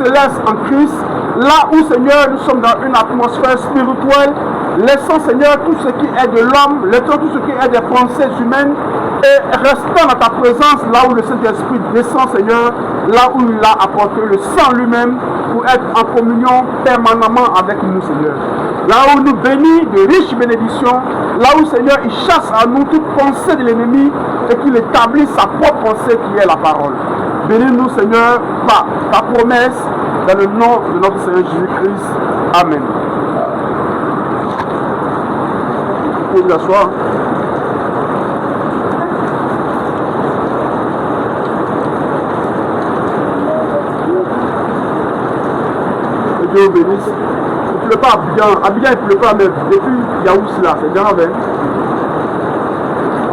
céleste en Christ, là où, Seigneur, nous sommes dans une atmosphère spirituelle, laissons, Seigneur, tout ce qui est de l'homme, laissons tout ce qui est des pensées humaines, et restons dans ta présence, là où le Saint-Esprit descend, Seigneur, là où il a apporté le sang lui-même, pour être en communion permanemment avec nous, Seigneur. Là où nous bénit de riches bénédictions, là où, Seigneur, il chasse à nous toute pensée de l'ennemi et qu'il établit sa propre pensée qui est la parole. Bénis-nous, Seigneur, par ta promesse, dans le nom de notre Seigneur Jésus-Christ. Amen. Vous pouvez vous asseoir. Que Dieu vous bénisse. Il ne pleut pas à Abidjan. Abidjan, il ne pleut pas, mais depuis Yaoussi, là, c'est grave, hein.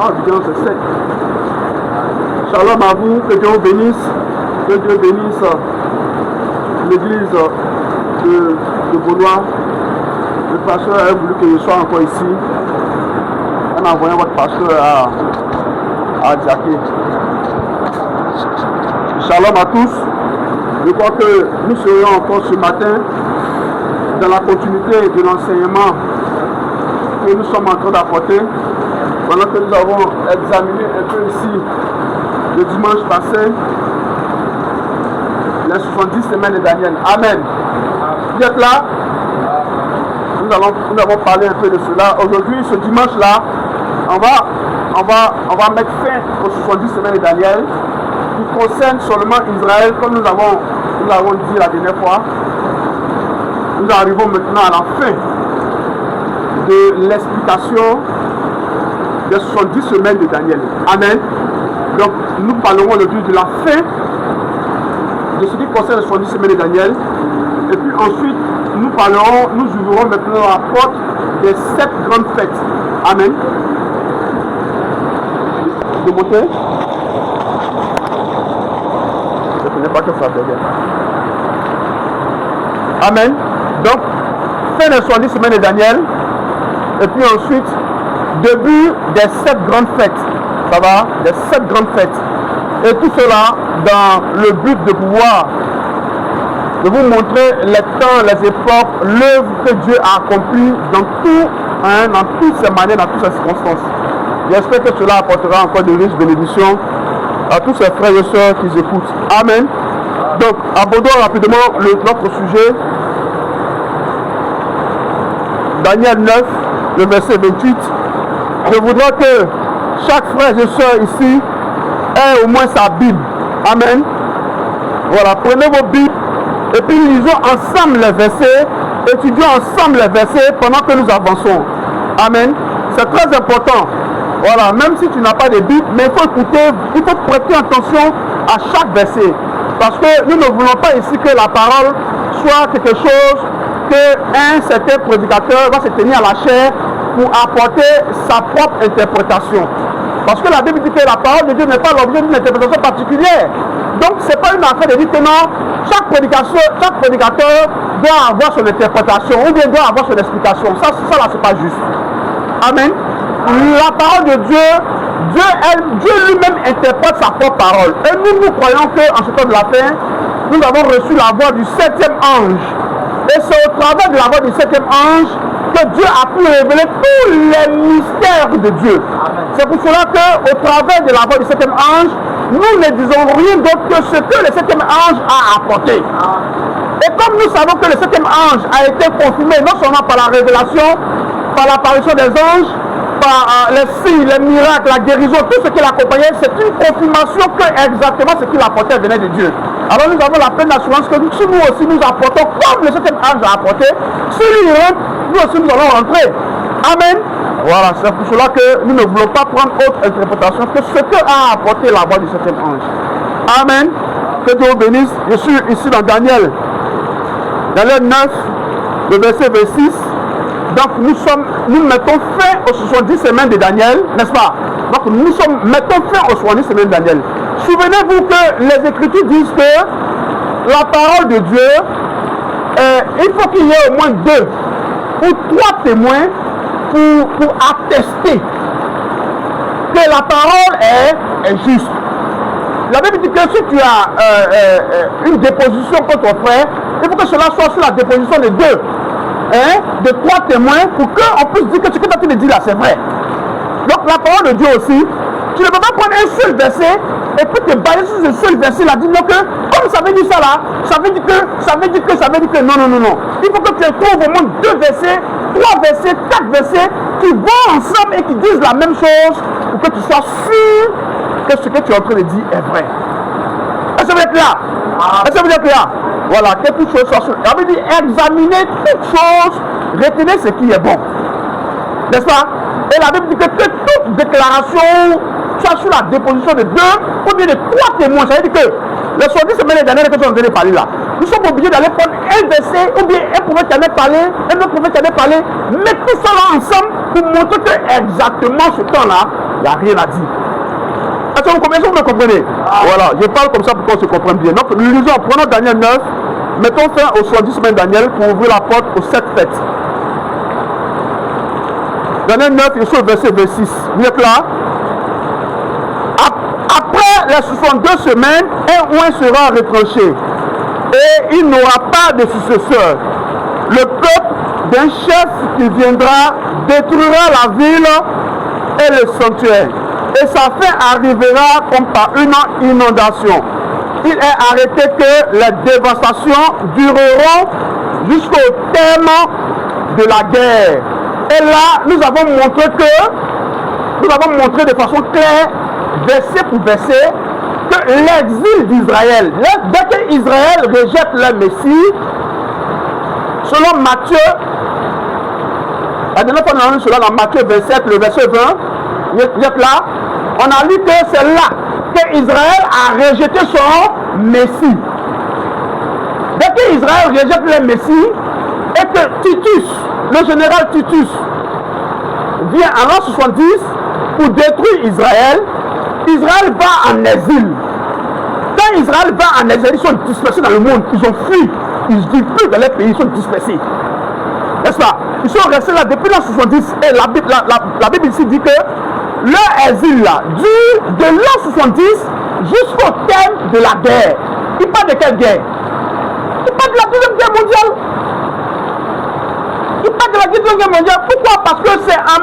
Ah, Abidjan, c'est sec. Shalom à vous, que Dieu vous bénisse. Que Dieu bénisse l'église de Baudois. Le pasteur a voulu que je sois encore ici. En envoyant votre pasteur à Diaké. Shalom à tous. Je crois que nous serions encore ce matin dans la continuité de l'enseignement que nous sommes en train d'apporter. Pendant que nous avons examiné un peu ici le dimanche passé les 70 semaines de Daniel. Amen. Vous êtes là? Nous avons parlé un peu de cela. Aujourd'hui, ce dimanche-là, on va mettre fin aux 70 semaines de Daniel qui concernent seulement Israël, comme nous l'avons dit la dernière fois. Nous arrivons maintenant à la fin de l'explication des 70 semaines de Daniel. Amen. Donc, nous parlerons aujourd'hui de la fin de ce qui concerne les 70 semaines de Daniel. Et puis ensuite, nous ouvrirons maintenant la porte des 7 grandes fêtes. Amen. De monter. Je ne connais pas que ça derrière. Amen. Donc, fin des 70 semaines de Daniel. Et puis ensuite, début des 7 grandes fêtes. Ça va? Des 7 grandes fêtes. Et tout cela dans le but de pouvoir de vous montrer les temps, les époques, l'œuvre que Dieu a accomplie dans toutes ces manières, dans toutes ces circonstances. J'espère que cela apportera encore de riches bénédictions à tous ces frères et sœurs qui écoutent. Amen. Donc, abordons rapidement notre sujet. Daniel 9, le verset 28. Je voudrais que chaque frère et sœur ici ait au moins sa Bible. Amen. Voilà, prenez vos Bibles et puis lisons ensemble les versets, étudions ensemble les versets pendant que nous avançons. Amen. C'est très important. Voilà, même si tu n'as pas de Bible, mais il faut écouter, il faut prêter attention à chaque verset. Parce que nous ne voulons pas ici que la parole soit quelque chose qu'un certain prédicateur va se tenir à la chair pour apporter sa propre interprétation. Parce que la Bible dit que la parole de Dieu n'est pas l'objet d'une interprétation particulière. Donc, ce n'est pas une affaire de dire que non, chaque prédicateur doit avoir son interprétation ou bien doit avoir son explication. Ça là, c'est pas juste. Amen. La parole de Dieu, Dieu lui-même interprète sa propre parole. Et nous croyons qu'en ce temps de la fin, nous avons reçu la voix du 7e ange. Et c'est au travers de la voix du 7e ange que Dieu a pu révéler tous les mystères de Dieu. C'est pour cela qu'au travers de la voix du 7e ange, nous ne disons rien d'autre que ce que le 7e ange a apporté. Et comme nous savons que le 7e ange a été confirmé non seulement par la révélation, par l'apparition des anges, par les signes, les miracles, la guérison, tout ce qui l'accompagnait, c'est une confirmation que exactement ce qu'il apportait venait de Dieu. Alors nous avons la pleine assurance que si nous aussi nous apportons comme le 7e ange a apporté, si lui rentre, nous aussi nous allons rentrer. Amen. Voilà, c'est pour cela que nous ne voulons pas prendre autre interprétation que ce que a apporté la voix du 7e ange. Amen. Que Dieu vous bénisse. Je suis ici dans Daniel 9, le verset 26. Donc nous mettons fin aux 70 semaines de Daniel, n'est-ce pas? Donc mettons fin aux 70 semaines de Daniel. Souvenez-vous que les Écritures disent que la parole de Dieu, il faut qu'il y ait au moins 2 ou 3 témoins pour attester que la parole est juste. La Bible dit que si tu as une déposition contre ton frère, il faut que cela soit sur la déposition de deux, de trois témoins, pour qu'on puisse dire que ce que tu as dit là, c'est vrai. Donc la parole de Dieu aussi, tu ne peux pas prendre un seul verset et puis te baser sur ce seul verset là, dis donc que, comme ça veut dire ça là, ça veut dire que, non. Il faut que tu trouves au moins 2 versets, 3 versets, 4 versets qui vont ensemble et qui disent la même chose pour que tu sois sûr que ce que tu es en train de dire est vrai. Est-ce que vous êtes là? Est-ce que vous êtes là? Voilà, que toute chose soit sur. Ça veut dire examiner toute chose, retenez ce qui est bon. N'est-ce pas? Et la Bible dit que toute déclaration soit sur la déposition de 2 ou bien de 3 témoins. Ça veut dire que les 70 semaines dernières que tu es en train de parler là, nous sommes obligés d'aller prendre un verset ou bien un prophète qui en a parlé, un autre prophète qui en a parlé, mettre tout ça là ensemble pour montrer que exactement ce temps-là, il n'y a rien à dire. Est-ce que vous me comprenez? Voilà, je parle comme ça pour qu'on se comprenne bien. Donc, nous lisons, prenons Daniel 9, mettons fin aux 70 semaines Daniel pour ouvrir la porte aux 7 fêtes. Daniel 9, il est sur le verset 26. Vous êtes là? Après les 62 semaines, un roi sera retranché et il n'aura pas de successeur. Le peuple d'un chef qui viendra détruira la ville et le sanctuaire. Et sa fin arrivera comme par une inondation. Il est arrêté que les dévastations dureront jusqu'au terme de la guerre. Et là, nous avons montré de façon claire, verset pour verset, que l'exil d'Israël, dès que Israël rejette le Messie, selon Matthieu, la dernière fois on a lu cela dans Matthieu 27, le verset 20, vous êtes là, on a lu que c'est là que Israël a rejeté son Messie. Dès que Israël rejette le Messie, et que Titus, le général Titus, vient en l'an 70 pour détruire Israël, Israël va en exil. Quand Israël va en exil, ils sont dispersés dans le monde, ils ont fui, ils ne vivent plus dans les pays, ils sont dispersés. N'est-ce pas? Ils sont restés là depuis l'an 70 et la Bible ici dit que leur exil là dure de l'an 70 jusqu'au terme de la guerre. Il parle de quelle guerre? Il parle de la Deuxième Guerre mondiale. Il parle de la Deuxième Guerre mondiale. Pourquoi? Parce que c'est en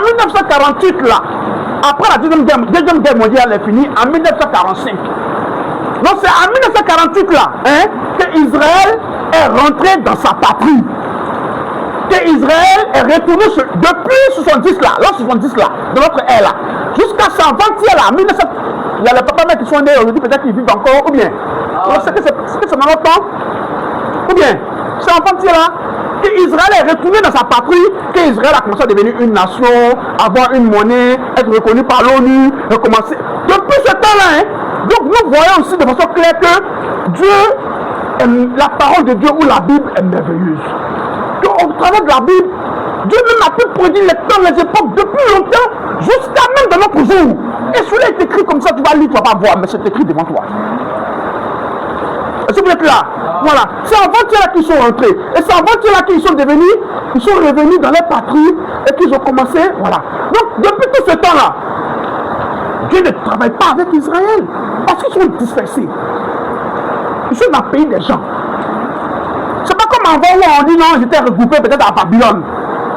1948 là, après la Deuxième Guerre mondiale est finie, en 1945. Donc c'est en 1948 là, que Israël est rentré dans sa patrie. Que Israël est retourné depuis 70 là, l'an 70 là, de notre ère là, jusqu'à 120 là, 1900. Il y a les papas qui sont nés aujourd'hui, peut-être qu'ils vivent encore, ou bien. C'est que c'est dans notre temps, ou bien, c'est en 20 là, que Israël est retourné dans sa patrie, que Israël a commencé à devenir une nation, avoir une monnaie, être reconnu par l'ONU, recommencer. Depuis ce temps-là, donc nous voyons aussi de façon claire que Dieu, la parole de Dieu ou la Bible est merveilleuse. Au travers de la Bible, Dieu même a pu prédire les temps, les époques depuis longtemps, jusqu'à même dans notre jour. Et celui-là est écrit comme ça, tu vas lire, tu ne vas pas voir, mais c'est écrit devant toi. Est-ce que vous êtes là? Voilà. C'est en 20 là qu'ils sont rentrés. Et c'est en 20 là qu'ils sont devenus, ils sont revenus dans leur patrie et qu'ils ont commencé, voilà. Donc, depuis tout ce temps-là, Dieu ne travaille pas avec Israël parce qu'ils sont dispersés. Ils sont dans le pays des gens. C'est pas comme avant où on dit non, j'étais regroupé peut-être à Babylone.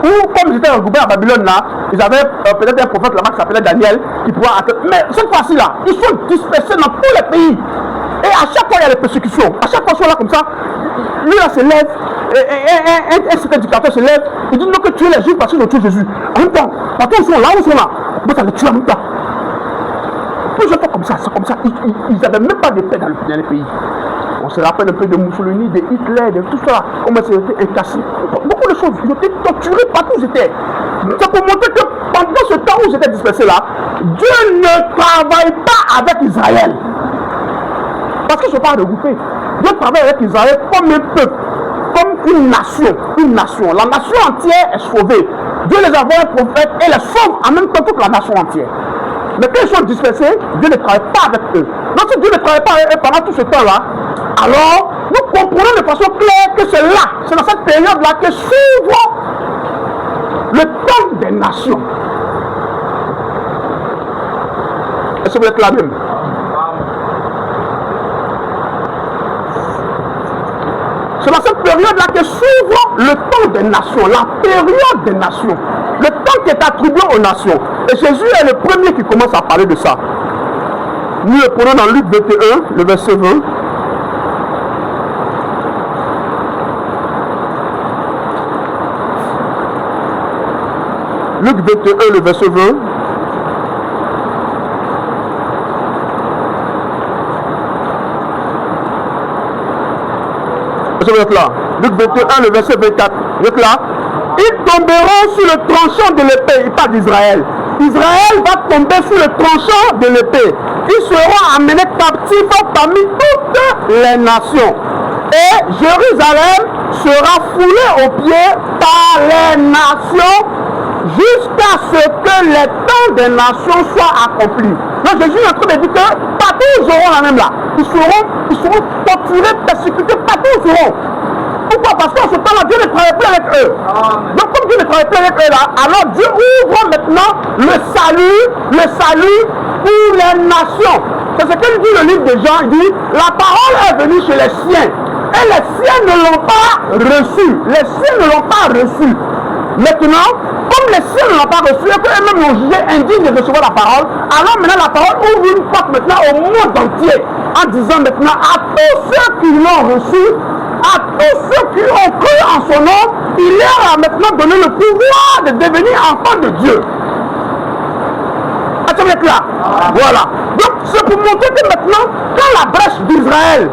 Ou comme j'étais regroupé à Babylone là, ils avaient peut-être un prophète là-bas qui s'appelait Daniel qui pouvait attendre. Mais cette fois-ci là, ils sont dispersés dans tous les pays. Et à chaque fois il y a des persécutions. À chaque fois ils sont là comme ça, lui là se lève, un certain dictateur se lève, il dit non que tuer les Juifs parce qu'ils ont tué Jésus. En même temps, partout ils sont là, où ils sont là, mais ça les tue en même temps. Plusieurs fois comme ça, c'est comme ça. Ils n'avaient même pas de paix dans les pays. On se rappelle un peu de Mussolini, de Hitler, de tout ça, comment ça a été incassé. Beaucoup de choses, ils ont été torturés partout où ils étaient. C'est pour montrer que pendant ce temps où ils étaient dispersés là, Dieu ne travaille pas avec Israël. Parce qu'ils ne sont pas regroupés. Dieu travaille avec Israël comme un peuple, comme une nation. Une nation. La nation entière est sauvée. Dieu les envoie un prophète et les sauve en même temps toute la nation entière. Mais quand ils sont dispersés, Dieu ne travaille pas avec eux. Donc si Dieu ne travaille pas avec eux pendant tout ce temps-là, alors nous comprenons de façon claire que c'est là, c'est dans cette période-là que s'ouvre le temps des nations. Est-ce que vous êtes là même? C'est dans cette période-là que s'ouvre le temps des nations, la période des nations, le temps qui est attribué aux nations. Et Jésus est le premier qui commence à parler de ça. Nous le prenons dans Luc 21, le verset 20. Luc 21, le verset 20. Est-ce que vous êtes là? Luc 21, le verset 24. Vous êtes là? Ils tomberont sur le tranchant de l'épée. Il parle d'Israël. Israël va tomber sur le tranchant de l'épée. Ils seront amenés captifs parmi toutes les nations. Et Jérusalem sera foulée aux pieds par les nations jusqu'à ce que les temps des nations soient accomplis. Donc Jésus est en train de dire que partout ils auront la même là. Ils seront torturés, persécutés, partout ils seront. Pourquoi? Parce qu'en ce temps-là, Dieu ne travaille plus avec eux. Donc comme Dieu ne travaille plus avec eux là, alors Dieu ouvre maintenant le salut pour les nations. C'est ce que dit le livre de Jean. Il dit, la parole est venue chez les siens. Et les siens ne l'ont pas reçue. Les siens ne l'ont pas reçue. Maintenant, comme les siens ne l'ont pas reçu et qu'eux-mêmes l'ont jugé indigne de recevoir la parole, alors maintenant la parole ouvre une porte maintenant au monde entier en disant maintenant à tous ceux qui l'ont reçu, à tous ceux qui ont cru en son nom, il leur a maintenant donné le pouvoir de devenir enfants de Dieu. Est-ce que vous êtes là? Voilà. Donc c'est pour montrer que maintenant, quand la brèche d'Israël,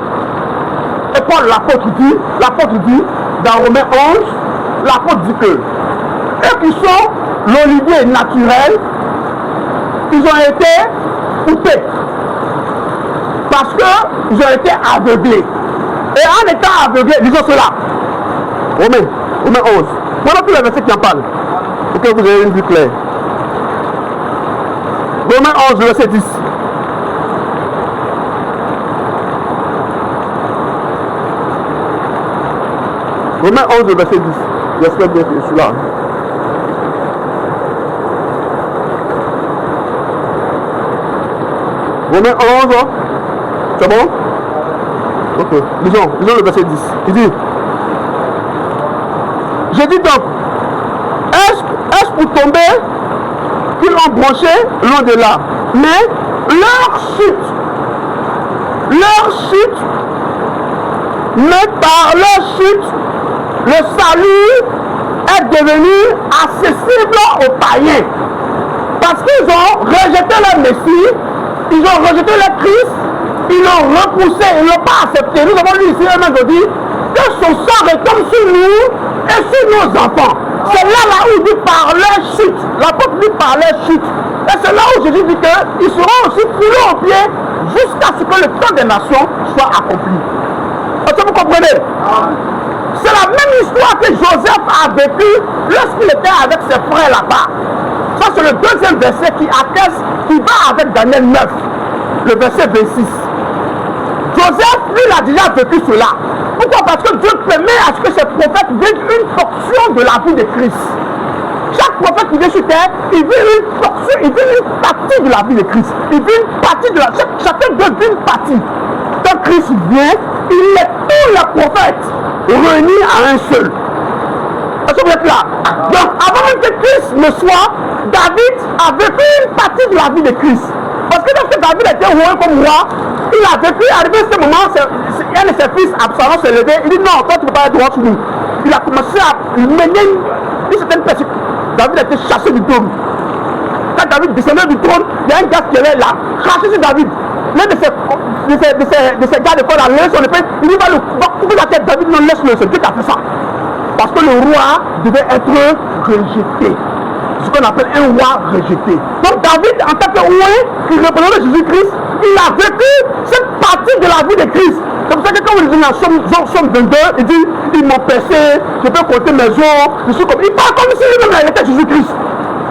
et Paul l'apôtre dit, dans Romains 11, l'apôtre dit que eux qui sont l'olivier naturel, ils ont été coupés parce qu'ils ont été aveuglés. Et en étant aveuglés, disons cela. Romains 11. Voilà tous les versets qui en parlent. Pour que vous ayez une vue claire. Romains 11, verset 10. Romains 11, verset 10. J'espère bien que je suis là. Romains 11, c'est bon? Ok, lisons le verset 10. Il dit, je dis donc, est-ce pour tomber qu'ils ont branché loin de là? Mais leur chute, mais par leur chute, le salut est devenu accessible aux païens. Parce qu'ils ont rejeté leur Messie, ils ont rejeté le Christ, ils l'ont repoussé, ils ne l'ont pas accepté. Nous avons lu ici un aujourd'hui que son sang retombe sur nous et sur nos enfants. C'est là où il dit par leur chute. L'apôtre dit par leur chute. Et c'est là où Jésus dit qu'ils seront aussi foulés aux pieds jusqu'à ce que le temps des nations soit accompli. Est-ce que vous comprenez? C'est la même histoire que Joseph a vécu lorsqu'il était avec ses frères là-bas. Ça c'est le deuxième verset qui atteste, qui va avec Daniel 9, le verset 26. Joseph, lui, il a déjà vécu cela. Pourquoi? Parce que Dieu permet à ce que ses prophètes vivent une portion de la vie de Christ. Chaque prophète qui vient sur terre, il vit une portion, il vit une partie de la vie de Christ. Il vit une partie de la vie. Chacun d'eux vit une partie. Quand Christ vient, il est tous les prophètes réunis à un seul. Est-ce que vous êtes là? Donc, avant même que Christ ne soit, David a vécu une partie de la vie de Christ. Parce que lorsque David était roi comme roi, il a vécu, arrivé à ce moment, un de ses fils, Absalom, s'est levé, il dit non, toi tu ne peux pas être roi sur nous. Il a commencé à mener une certaine persécution. David a été chassé du trône. Quand David descendait du trône, il y a un gars qui est là, craché sur David. L'un de ses gars de corps a levé son épée, il dit va couper la tête. David, non, laisse-le, c'est Dieu qui a fait ça. Parce que le roi devait être rejeté. Ce qu'on appelle un roi rejeté. Donc David, en tant que roi qui représentait Jésus-Christ, il a vécu cette partie de la vie de Christ. C'est pour ça que quand on dit dans Somme 22, il dit, ils m'ont percé, je peux compter mes jours, je suis comme... Il parle comme si lui-même était Jésus-Christ.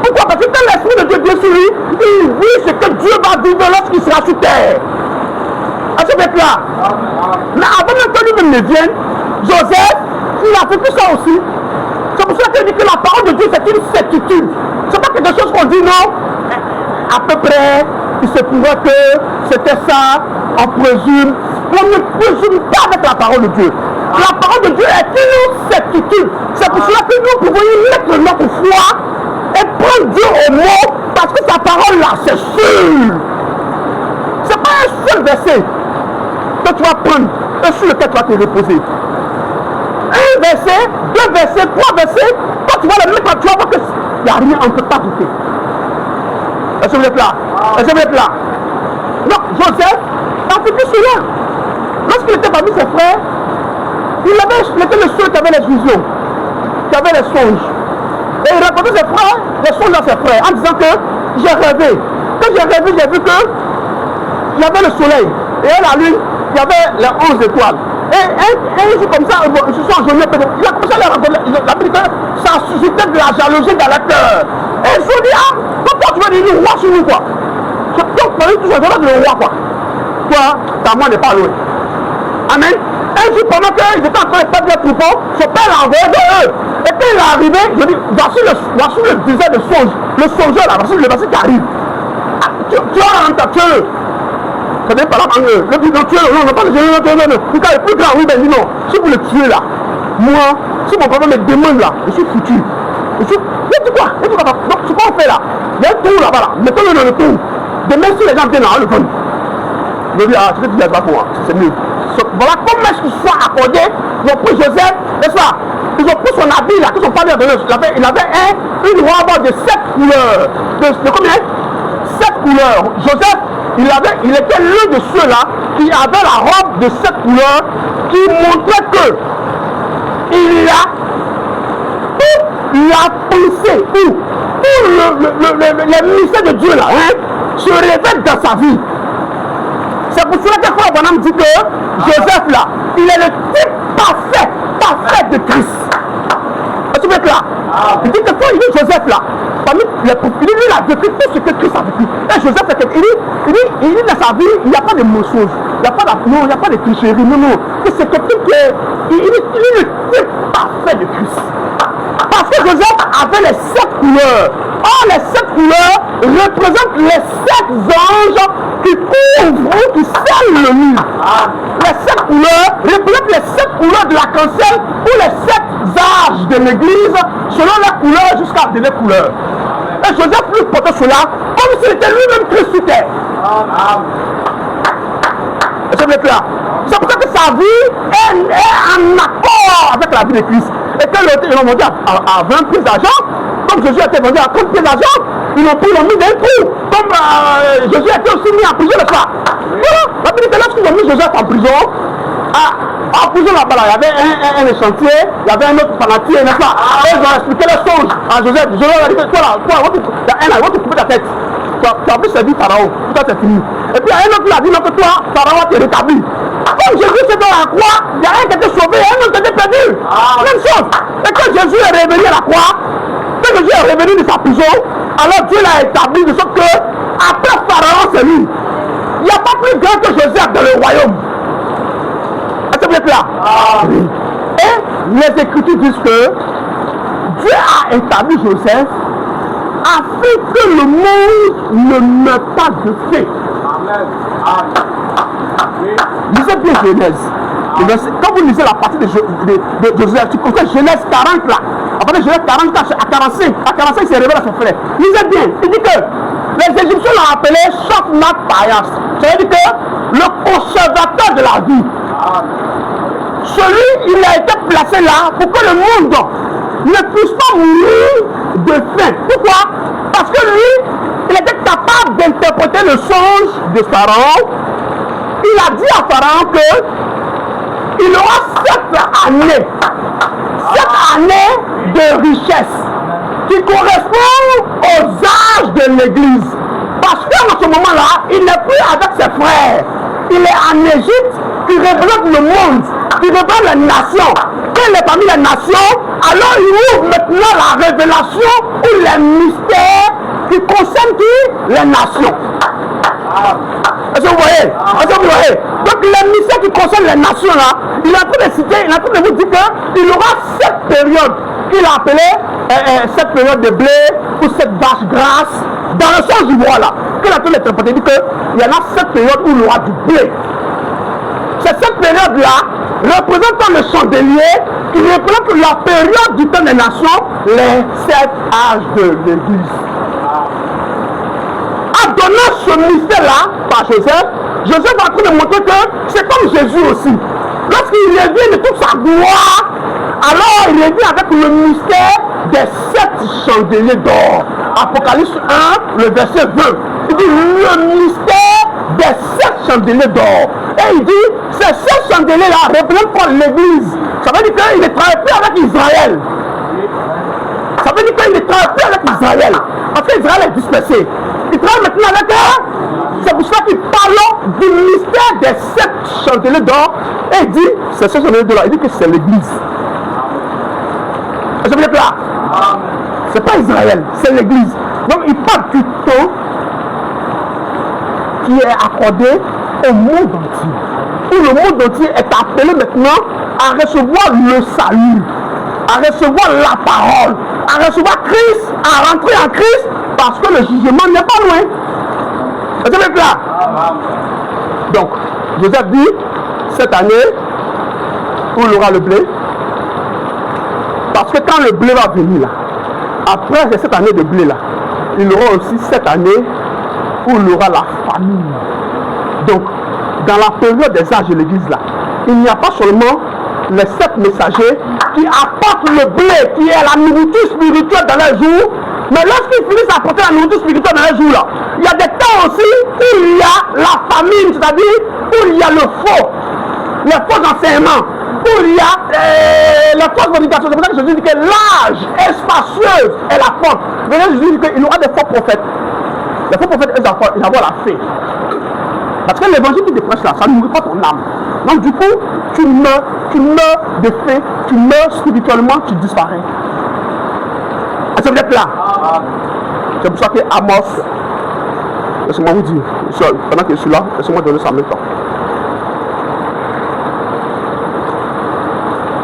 Pourquoi? Parce que quand l'Esprit de Dieu vient sur lui, il vit ce que Dieu va vivre lorsqu'il sera sur terre. Est-ce que vous êtes là? Mais avant même que lui-même ne vienne, Joseph, il a vécu ça aussi. C'est pour ça qu'il dit que la parole de Dieu, c'est une certitude. C'est pas quelque chose qu'on dit non. À peu près, il se pourrait que c'était ça, on présume. On ne présume pas avec la parole de Dieu. La parole de Dieu est une certitude. C'est pour cela que nous pouvons y mettre notre foi et prendre Dieu au mot, parce que sa parole là, c'est sûr. C'est pas un seul verset que tu vas prendre et sur lequel tu vas te reposer. Un verset, deux versets, trois versets, quand tu vas le mettre, tu vas voir qu'il n'y a rien, on ne peut pas douter. Est-ce que vous êtes là? Est-ce que vous êtes là? Donc, Joseph, a fait tout cela. Lorsqu'il était parmi ses frères, il était le seul qui avait les visions, qui avait les songes. Et il racontait ses frères, les songes à ses frères, en disant que j'ai rêvé. Quand j'ai rêvé, j'ai vu que il y avait le soleil. Et la lune, il y avait les 11 étoiles. Et un jour comme ça, ils se sont agenouillés. Il a commencé à leur raconter. La Bible dit ça a suscité de la jalousie dans leur cœur. Et ils se sont dit, ah, pourquoi tu veux dire roi sur nous, quoi? Donc, pour eux, tout ça, c'est le roi, quoi. Toi, ta main n'est pas loin. Amen. Un jour, pendant qu'ils étaient en train de perdre les troupeaux, son père l'a envoyé de eux. Et quand il est arrivé, je dis, voici le désert de songe. Le songeur, là, voici le verset qui arrive. Ah, tu as un tueur. Ça n'est pas là, le plus grand tueur, non, on n'a pas de tueur, non. Il est plus grand, oui, ben dis non. Si vous le tuez là, moi, si mon papa me demande là, je suis foutu. Je suis, mais dis quoi? Donc, ce qu'on fait là, il y a un trou là-bas, là. Mettons-le dans le trou. Demain, si les gens viennent là, on le donne. Je dis, ah, ce que tu dis, pas pour moi, c'est mieux. Voilà comment est-ce qu'il soit accordé. Ils ont pris Joseph, n'est-ce pas? Ils ont pris son habit là, que son père lui a donné. Il avait une robe de 7 couleurs. De combien? 7 couleurs. Joseph, il était l'un de ceux-là qui avait la robe de 7 couleurs qui montrait que il a toute la pensée, tout le mystère de Dieu là, hein, se révèle dans sa vie. C'est pour cela que Frère Branham dit que Joseph là, il est le type parfait de Christ. Est-ce que vous êtes là? Il dit que quand il dit Joseph là, parmi les prophètes, il a vécu tout ce que Christ a vécu. Et Joseph, il dit dans sa vie, il n'y a pas de mensonge, il n'y a pas de tricherie, non. C'est quelqu'un qui est le type parfait de Christ. Parce que Joseph avait les 7 couleurs. Or, les 7 couleurs représentent les 7 anges qui couvrent, qui scellent le mur. Les 7 couleurs représentent les 7 couleurs de la cancelle ou les 7 âges de l'église selon la couleur jusqu'à la dernière couleur. Et Joseph lui portait cela comme s'il était lui-même Christ sur terre. Est-ce que vous êtes là? C'est pour ça que sa vie est en accord avec la vie de Christ. Et quand ils l'ont vendu à 20 pièces d'argent, comme Jésus a été vendu à 30 pièces d'argent, ils l'ont mis d'un coup. Comme Jésus a été aussi mis en prison, n'est-ce pas? Voilà. La Bible dit que lorsqu'ils ont mis Joseph en prison, en prison là-bas, il y avait un chantier, il y avait un autre fanatique, n'est-ce pas? Et ils ont expliqué les choses à Joseph. Joseph a dit que toi là, il va te couper ta tête. Tu as plus servi Pharaon, tout ça c'est fini. Et puis il y a un autre qui a dit non, que toi, Pharaon t'est rétabli. Comme Jésus était dans la croix, il y a un qui était sauvé et un autre qui était perdu. Même chose. Et quand Jésus est revenu à la croix, quand Jésus est revenu de sa prison, alors Dieu l'a établi de sorte que, après Pharaon, c'est lui. Il n'y a pas plus grand que Joseph dans le royaume. Est-ce que vous êtes là? Et les Écritures disent que Dieu a établi Joseph afin que le monde ne meure pas de faim. Lisez bien Genèse. Quand vous lisez la partie de Joseph, tu comprends Genèse 40 là. À partir de Genèse 40 à 45, il s'est révélé à son frère. Lisez bien. Il dit que les Égyptiens l'ont appelé Shofnat Payas. Ça veut dire que le conservateur de la vie. Celui, il a été placé là pour que le monde ne puisse pas mourir de faim. Pourquoi? Parce que lui, il était capable d'interpréter le songe de Pharaon. Il a dit à Pharaon que il aura 7 années. 7 années de richesse qui correspondent aux âges de l'église. Parce qu'en ce moment-là, il n'est plus avec ses frères. Il est en Égypte, qui représente le monde, qui représente les nations. Quand il est parmi les nations, alors il ouvre maintenant la révélation ou les mystères qui concernent les nations. Est-ce que vous voyez? Est-ce que vous voyez? Donc les mystères qui concernent les nations là, il est en train de citer, il est en train de vous dire qu'il aura cette période qu'il a appelée cette période de blé ou cette vache grasse dans le sens du bois là. qu'il est en train d'interpréter, il dit qu'il y en a cette période où il y aura du blé. C'est cette période-là, représentant le chandelier, qui représente la période du temps des nations, les 7 âges de l'Église. En donnant ce mystère-là par Joseph, Joseph est en train de montrer que c'est comme Jésus aussi. Lorsqu'il revient de toute sa gloire, alors il revient avec le mystère des 7 chandeliers d'or. Apocalypse 1, le verset 20. Il dit le mystère des 7 chandeliers d'or. Et il dit, ces 7 chandeliers-là représentent l'Église. Ça veut dire qu'il ne travaille plus avec Israël. Ça veut dire qu'il ne travaille plus avec Israël. Parce qu'Israël est dispersé. Il travaille maintenant avec eux. C'est pour ça qu'il parle du mystère des 7 chandeliers d'or. Et il dit, ces 7 chandeliers d'or, il dit que c'est l'Église. Ça veut dire que là, c'est pas Israël, c'est l'Église. Donc il parle du temps qui est accordé au monde entier. Où le monde entier est appelé maintenant à recevoir le salut, à recevoir la parole, à recevoir Christ, à rentrer en Christ, parce que le jugement n'est pas loin. Vous savez là. Donc, Joseph dit, cette année, où il y aura le blé, parce que quand le blé va venir là, après cette année de blé là, il y aura aussi cette année où il y aura la famine. Donc, dans la période des âges de l'église là, il n'y a pas seulement les 7 messagers qui apportent le blé, qui est la nourriture spirituelle dans les jours, mais lorsqu'ils finissent à apporter la nourriture spirituelle dans les jours là, il y a des temps aussi où il y a la famine, c'est-à-dire où il y a le faux, les faux enseignements, où il y a la fausse prédication. C'est pour ça que Jésus dit que l'âge est spacieux est la porte. Mais là, Jésus dit qu'il y aura des faux prophètes. Les faux prophètes, ils vont la faim. Parce que l'évangile qui te prêche là, ça ne nourrit pas ton âme. Donc du coup, tu meurs de faim, tu meurs spirituellement, tu disparais. Est-ce que vous êtes là? C'est pour ça que Amos, laissez-moi vous dire, pendant que je suis là, laissez-moi donner ça en même temps.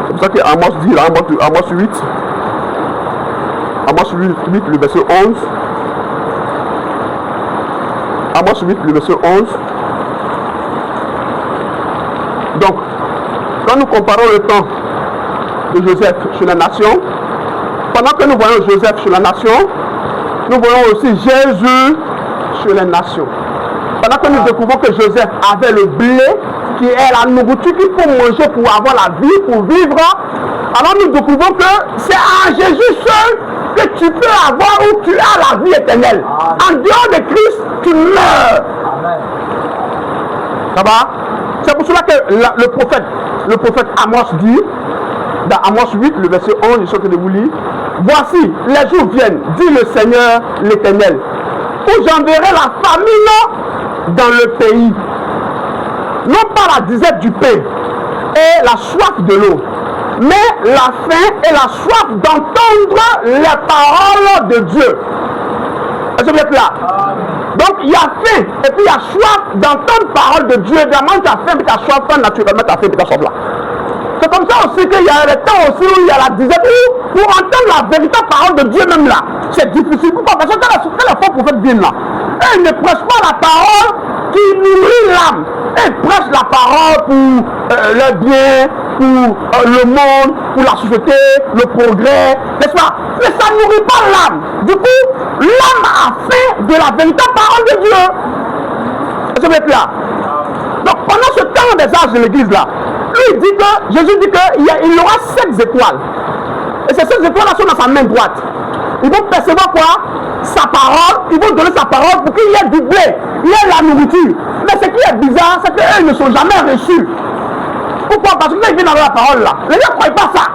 C'est pour ça que Amos dit, là, Amos 8, le verset 11. Amos 8, le verset 11. Donc, quand nous comparons le temps de Joseph sur la nation, pendant que nous voyons Joseph sur la nation, nous voyons aussi Jésus sur les nations. Pendant que nous découvrons que Joseph avait le blé, qui est la nourriture qu'il faut manger pour avoir la vie, pour vivre, alors nous découvrons que c'est à Jésus seul que tu peux avoir ou tu as la vie éternelle. En dehors de Christ, tu meurs. Ça va? C'est pour cela que le prophète Amos dit, dans Amos 8, le verset 11, je suis en train de vous lire, voici, les jours viennent, dit le Seigneur l'Éternel, où j'enverrai la famine dans le pays, non pas la disette du pain et la soif de l'eau, mais la faim et la soif d'entendre les paroles de Dieu. Est-ce que vous êtes là? Donc il y a faim et puis il y a soif d'entendre parole de Dieu. Évidemment, tu as faim et tu as soif, naturellement tu as faim et tu as soif là. C'est comme ça aussi qu'il y a des temps aussi où il y a la disette, où pour entendre la véritable parole de Dieu même là, c'est difficile. Pourquoi? Parce que quand les faux prophètes viennent là, ils ne prêchent pas la parole qui nourrit l'âme. Ils prêchent la parole pour le bien, pour le monde, pour la société, le progrès, n'est-ce pas? Mais ça ne nourrit pas l'âme. Du coup, l'âme a faim de la véritable parole de Dieu. Est-ce que vous êtes là? Donc pendant ce temps des âges de l'église là, lui dit que, Jésus dit qu'il y aura 7 étoiles. Et ces 7 étoiles là sont dans sa main droite. Ils vont percevoir quoi? Sa parole, ils vont donner sa parole pour qu'il y ait du blé, il y ait la nourriture. Mais ce qui est bizarre, c'est qu'eux ne sont jamais reçus. Pourquoi? Parce que quand ils viennent avec la parole là, les gens ne croient pas ça.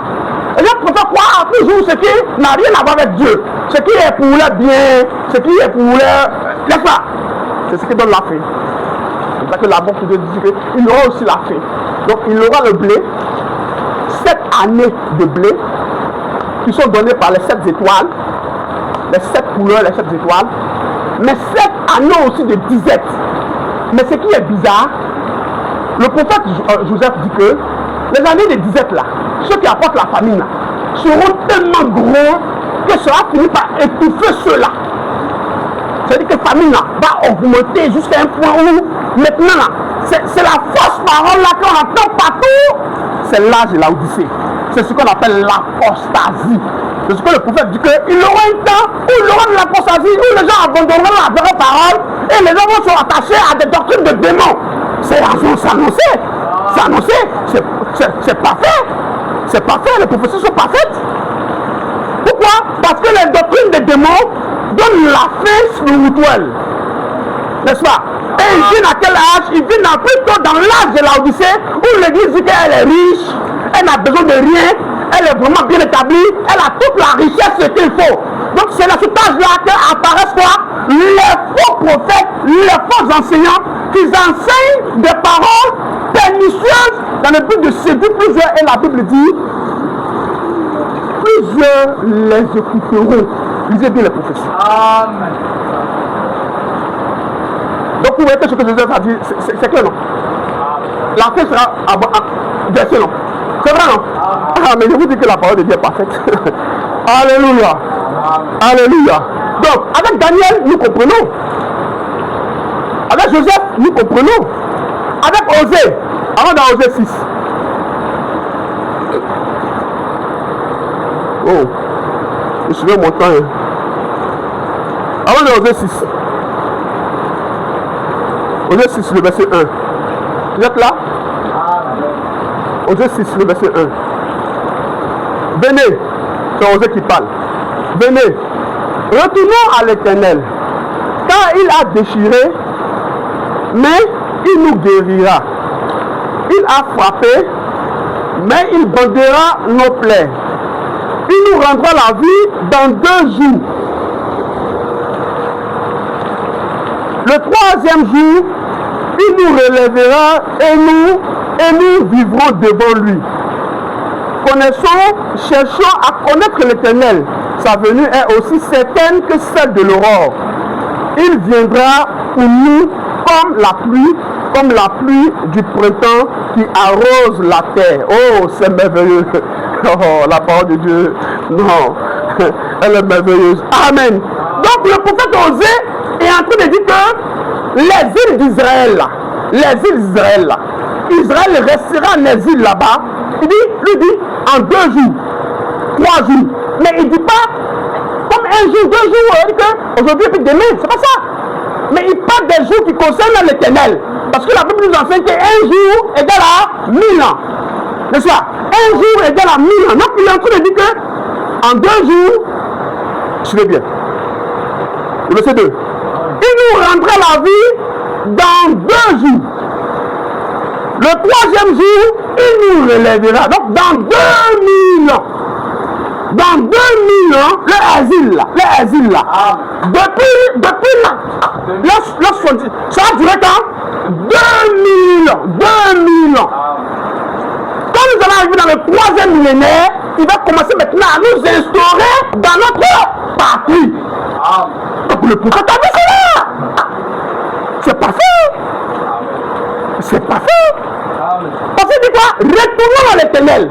Les gens préfèrent croire toujours ce qui n'a rien à voir avec Dieu. Ce qui est pour leur bien, ce qui est pour leur... N'est-ce pas? C'est ce qui donne la faim. C'est pour ça que la banque de Dieu dit qu'il aura aussi la faim. Donc il aura le blé, 7 années de blé, qui sont données par les 7 étoiles, les 7 couleurs, les 7 étoiles, mais 7 années aussi de disette. Mais ce qui est bizarre, le prophète Joseph dit que les années de disette là, ceux qui apportent la famine là, seront tellement gros que ça va finir par étouffer ceux-là. C'est-à-dire que la famine là, va augmenter jusqu'à un point où maintenant là, c'est la fausse parole là qu'on entend partout. C'est l'âge de l'Odyssée. C'est ce qu'on appelle l'apostasie. C'est ce que le prophète dit qu'il aura un temps où il y aura de l'apostasie, où les gens abandonneront la vraie parole et les gens vont se rattacher à des doctrines de démons. C'est annoncé. C'est annoncé. C'est parfait. C'est parfait. Les prophéties sont parfaites. Pourquoi? Parce que les doctrines des démons donnent la fin spirituelle. N'est-ce pas? Et ils viennent à quel âge? Ils viennent plutôt dans l'âge de l'Odyssée où l'église dit qu'elle est riche, elle n'a besoin de rien, elle est vraiment bien établie, elle a toute la richesse qu'il faut. Donc c'est dans cet âge-là qu'apparaissent quoi? Les faux prophètes, les faux enseignants qui enseignent des paroles pernicieuses dans le but de séduire plusieurs. Et la Bible dit, plusieurs les écouteront. Lisez bien les prophéties. Amen. Donc vous voyez que ce que Joseph a dit, c'est clair, non? La fin sera versée, non? C'est vrai, non? Ah, mais je vous dis que la parole de Dieu est parfaite. Alléluia. Alléluia. Donc, avec Daniel, nous comprenons. Avec Joseph, nous comprenons. Avec Osée, avant dans Osée 6. Oh, je suis mon temps. Hein. Avant dans Osée 6. Osée 6, le verset 1. Vous êtes là? Osée 6, le verset 1. Venez, c'est Osée qui parle. Venez, retournons à l'Éternel, car il a déchiré, mais il nous guérira. Il a frappé, mais il bandera nos plaies. Il nous rendra la vie dans 2 jours. Le 3e jour, il nous relèvera et nous vivrons devant lui. Connaissons, cherchons à connaître l'Éternel. Sa venue est aussi certaine que celle de l'aurore. Il viendra pour nous comme la pluie du printemps qui arrose la terre. Oh, c'est merveilleux. Oh, la parole de Dieu. Non, elle est merveilleuse. Amen. Donc le prophète Osée est en train de dire que les îles d'Israël, Israël restera en exil là-bas. Il dit, en 2 jours, 3 jours. Mais il ne dit pas, comme 1 jour, 2 jours, il dit que aujourd'hui et puis demain, c'est pas ça. Mais il parle des jours qui concernent l'Éternel. Parce que la Bible nous enseigne qu'un jour égale à 1000 ans. N'est-ce pas? 1 jour égale à 1000 ans. Donc il est en train de dire que, en 2 jours, suivez bien. Le verset 2. Il nous rendra la vie dans 2 jours. Le 3e jour, il nous relèvera. Donc, dans 2000 ans. Dans 2000 ans, le asile là. Depuis là, ça a duré quand? 2000 ans. 2000 ans. Quand nous allons arriver dans le 3e millénaire, il va commencer maintenant à nous instaurer dans notre patrie. Donc, le prophète a dit cela. C'est pas fait. C'est pas fait. Parce qu'il dit quoi? Retournons à l'Éternel.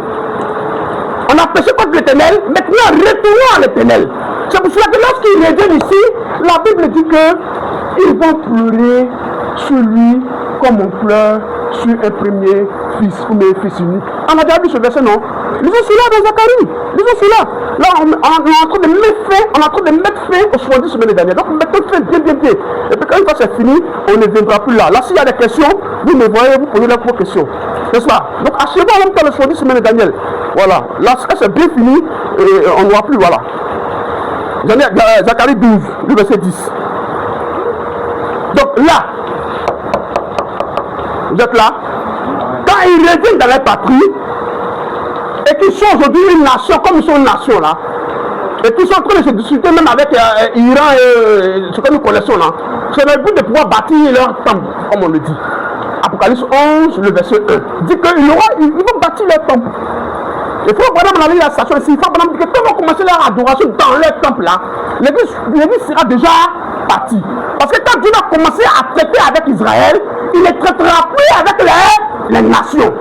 On a péché contre l'Éternel, maintenant retournons à l'Éternel. C'est pour cela que lorsqu'ils reviennent ici, la Bible dit qu'ils vont pleurer sur lui comme on pleure sur un premier fils unique. On a déjà vu ce verset, non? Lisez cela dans Zacharie. Lisez cela. Là, on est en train de mettre fin aux 70 semaines dernières. Donc, mettons fin bien. Et puis quand une fois c'est fini, on ne viendra plus là. Là, s'il y a des questions, vous me voyez, vous posez vos questions. N'est-ce pas? Donc, achevez en même temps les 70 semaines de Daniel. Voilà. Là, c'est bien fini, et on ne voit plus, voilà. Zacharie 12, le verset 10. Donc là, vous êtes là? Quand ils reviennent dans leur patrie, et qu'ils sont aujourd'hui une nation, comme ils sont une nation là, et qu'ils sont en train de se discuter même avec Iran et ce que nous connaissons là, c'est le but de pouvoir bâtir leur temple, comme on le dit. Apocalypse 11, le verset 1, dit qu'ils vont bâtir leur temple. Il faut vraiment aller à la station ici, il faut vraiment dire que quand on va commencer leur adoration dans leur temple là, l'église sera déjà partie. Parce que quand Dieu va commencer à traiter avec Israël, il ne traitera plus avec les nations.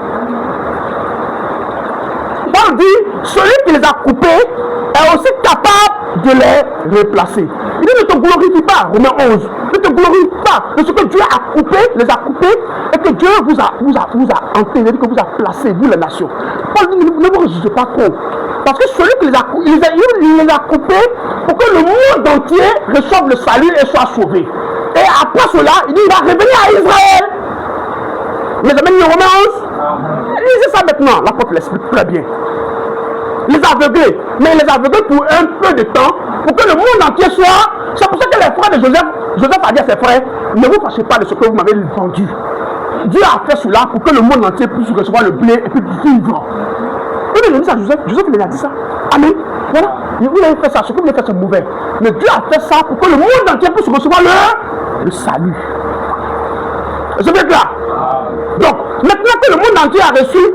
On dit, celui qui les a coupés est aussi capable de les replacer. Il dit ne te glorifie pas, Romains 11, ne te glorifie pas de ce que Dieu a coupé, les a coupés, et que Dieu vous a enterré, que vous a placé, vous les nations. Paul dit, ne vous réjouissez pas trop. Parce que celui qui les a coupés pour que le monde entier reçoive le salut et soit sauvé. Et après cela, il dit, il va revenir à Israël. Mes amis, Romains 11, lisez ça maintenant, l'apôtre l'explique très bien. Les aveugler, mais les aveugler pour un peu de temps, pour que le monde entier soit. C'est pour ça que les frères de Joseph a dit à ses frères, ne vous fâchez pas de ce que vous m'avez vendu. Dieu a fait cela pour que le monde entier puisse recevoir le blé et puis vivre. Il a dit ça à Joseph, Joseph il a dit ça. Amen. Voilà. Vous avez fait ça, ce que vous avez fait c'est mauvais. Mais Dieu a fait ça pour que le monde entier puisse recevoir le salut. C'est bien clair. Donc, maintenant que le monde entier a reçu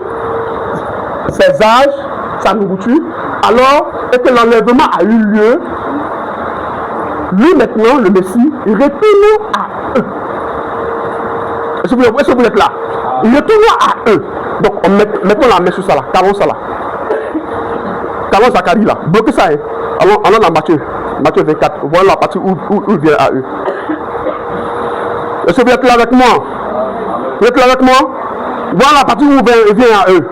ses âges, sa nourriture, alors, et que l'enlèvement a eu lieu, lui maintenant, le Messie, il retourne à eux. Est-ce que vous êtes là? Il retourne à eux. Donc, mettons la main sur ça là, calons ça là. Calons Zacharie là, bloquez ça. Hein. Allons dans Matthieu 24, voilà la partie où il vient à eux. Est-ce que vous êtes là avec moi? Vous êtes là avec moi? Voilà la partie où il vient à eux.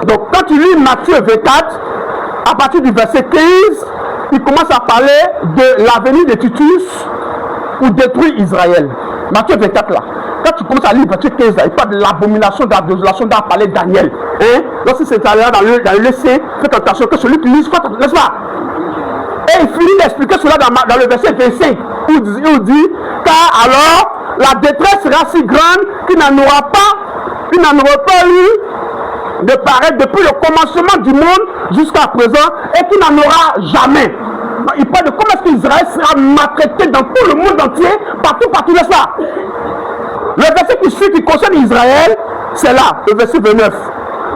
Donc, quand tu lis Matthieu 24, à partir du verset 15, il commence à parler de l'avenir de Titus pour détruire Israël. Matthieu 24 là. Quand tu commences à lire Matthieu 15 là, il parle de l'abomination, de la désolation dont a parlé Daniel. Hein? Lorsque c'est allé dans le lycée, faites attention que celui qui lit, n'est-ce pas? Et il finit d'expliquer cela dans le verset 25, où il dit, car alors la détresse sera si grande qu'il n'en aura pas eu de pareil depuis le commencement du monde jusqu'à présent et qu'il n'en aura jamais. Donc, il parle de comment est-ce qu'Israël sera maltraité dans tout le monde entier, partout, n'est-ce pas? Le verset qui suit, qui concerne Israël, c'est là, le verset 29.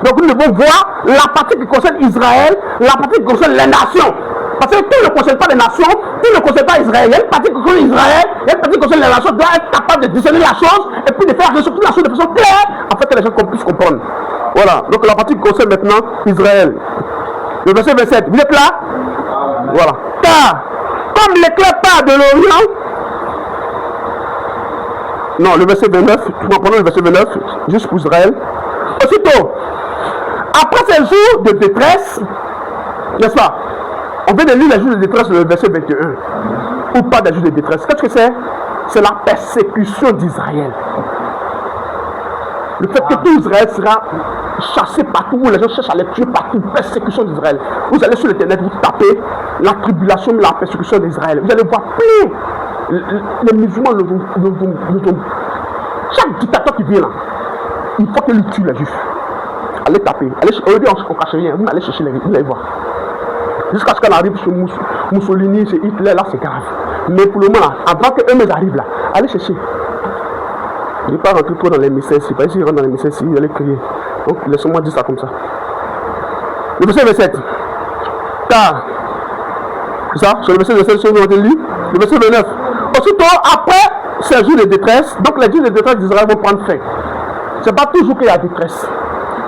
Donc nous devons voir la partie qui concerne Israël, la partie qui concerne les nations. Parce que tout ne concerne pas les nations, tout ne concerne pas Israël. Il y a une partie qui concerne Israël, il y a une partie qui concerne les nations, doit être capable de discerner la chose et puis de faire ressortir la chose de façon claire, afin que les gens puissent comprendre. Voilà, donc la partie qui concerne maintenant Israël. Le verset 27, vous êtes là? Voilà. Car, comme l'éclair part de l'Orient, non, le verset 29, prenons le verset 29, juste pour Israël. Aussitôt, après ces jours de détresse, n'est-ce pas? On vient de lire les jours de détresse, le verset 21. Ou pas des jours de détresse. Qu'est-ce que c'est? C'est la persécution d'Israël. Le fait que tout Israël sera chassé partout, où les gens cherchent à les tuer partout, persécution d'Israël. Vous allez sur l'internet, vous tapez la tribulation, la persécution d'Israël. Vous allez voir plein. Les musulmans chaque dictateur qui vient là, il faut qu'il tue les juifs. Allez taper. Aujourd'hui on cache rien, vous allez chercher les juifs, vous allez voir. Jusqu'à ce qu'on arrive sur Mussolini, c'est Hitler, là c'est grave. Mais pour le moment là, avant qu'eux-mêmes arrivent là, allez chercher. Je ne vais pas rentrer trop dans les messages, c'est pas ici, ils rentrent dans les messages, ils allaient crier. Donc laissez-moi dire ça comme ça. Le verset 27. Car, c'est ça, sur le verset 27, sur le verset 29. Aussitôt, après ces jours de détresse, donc les jours de détresse d'Israël vont prendre fin. Ce n'est pas toujours qu'il y a détresse.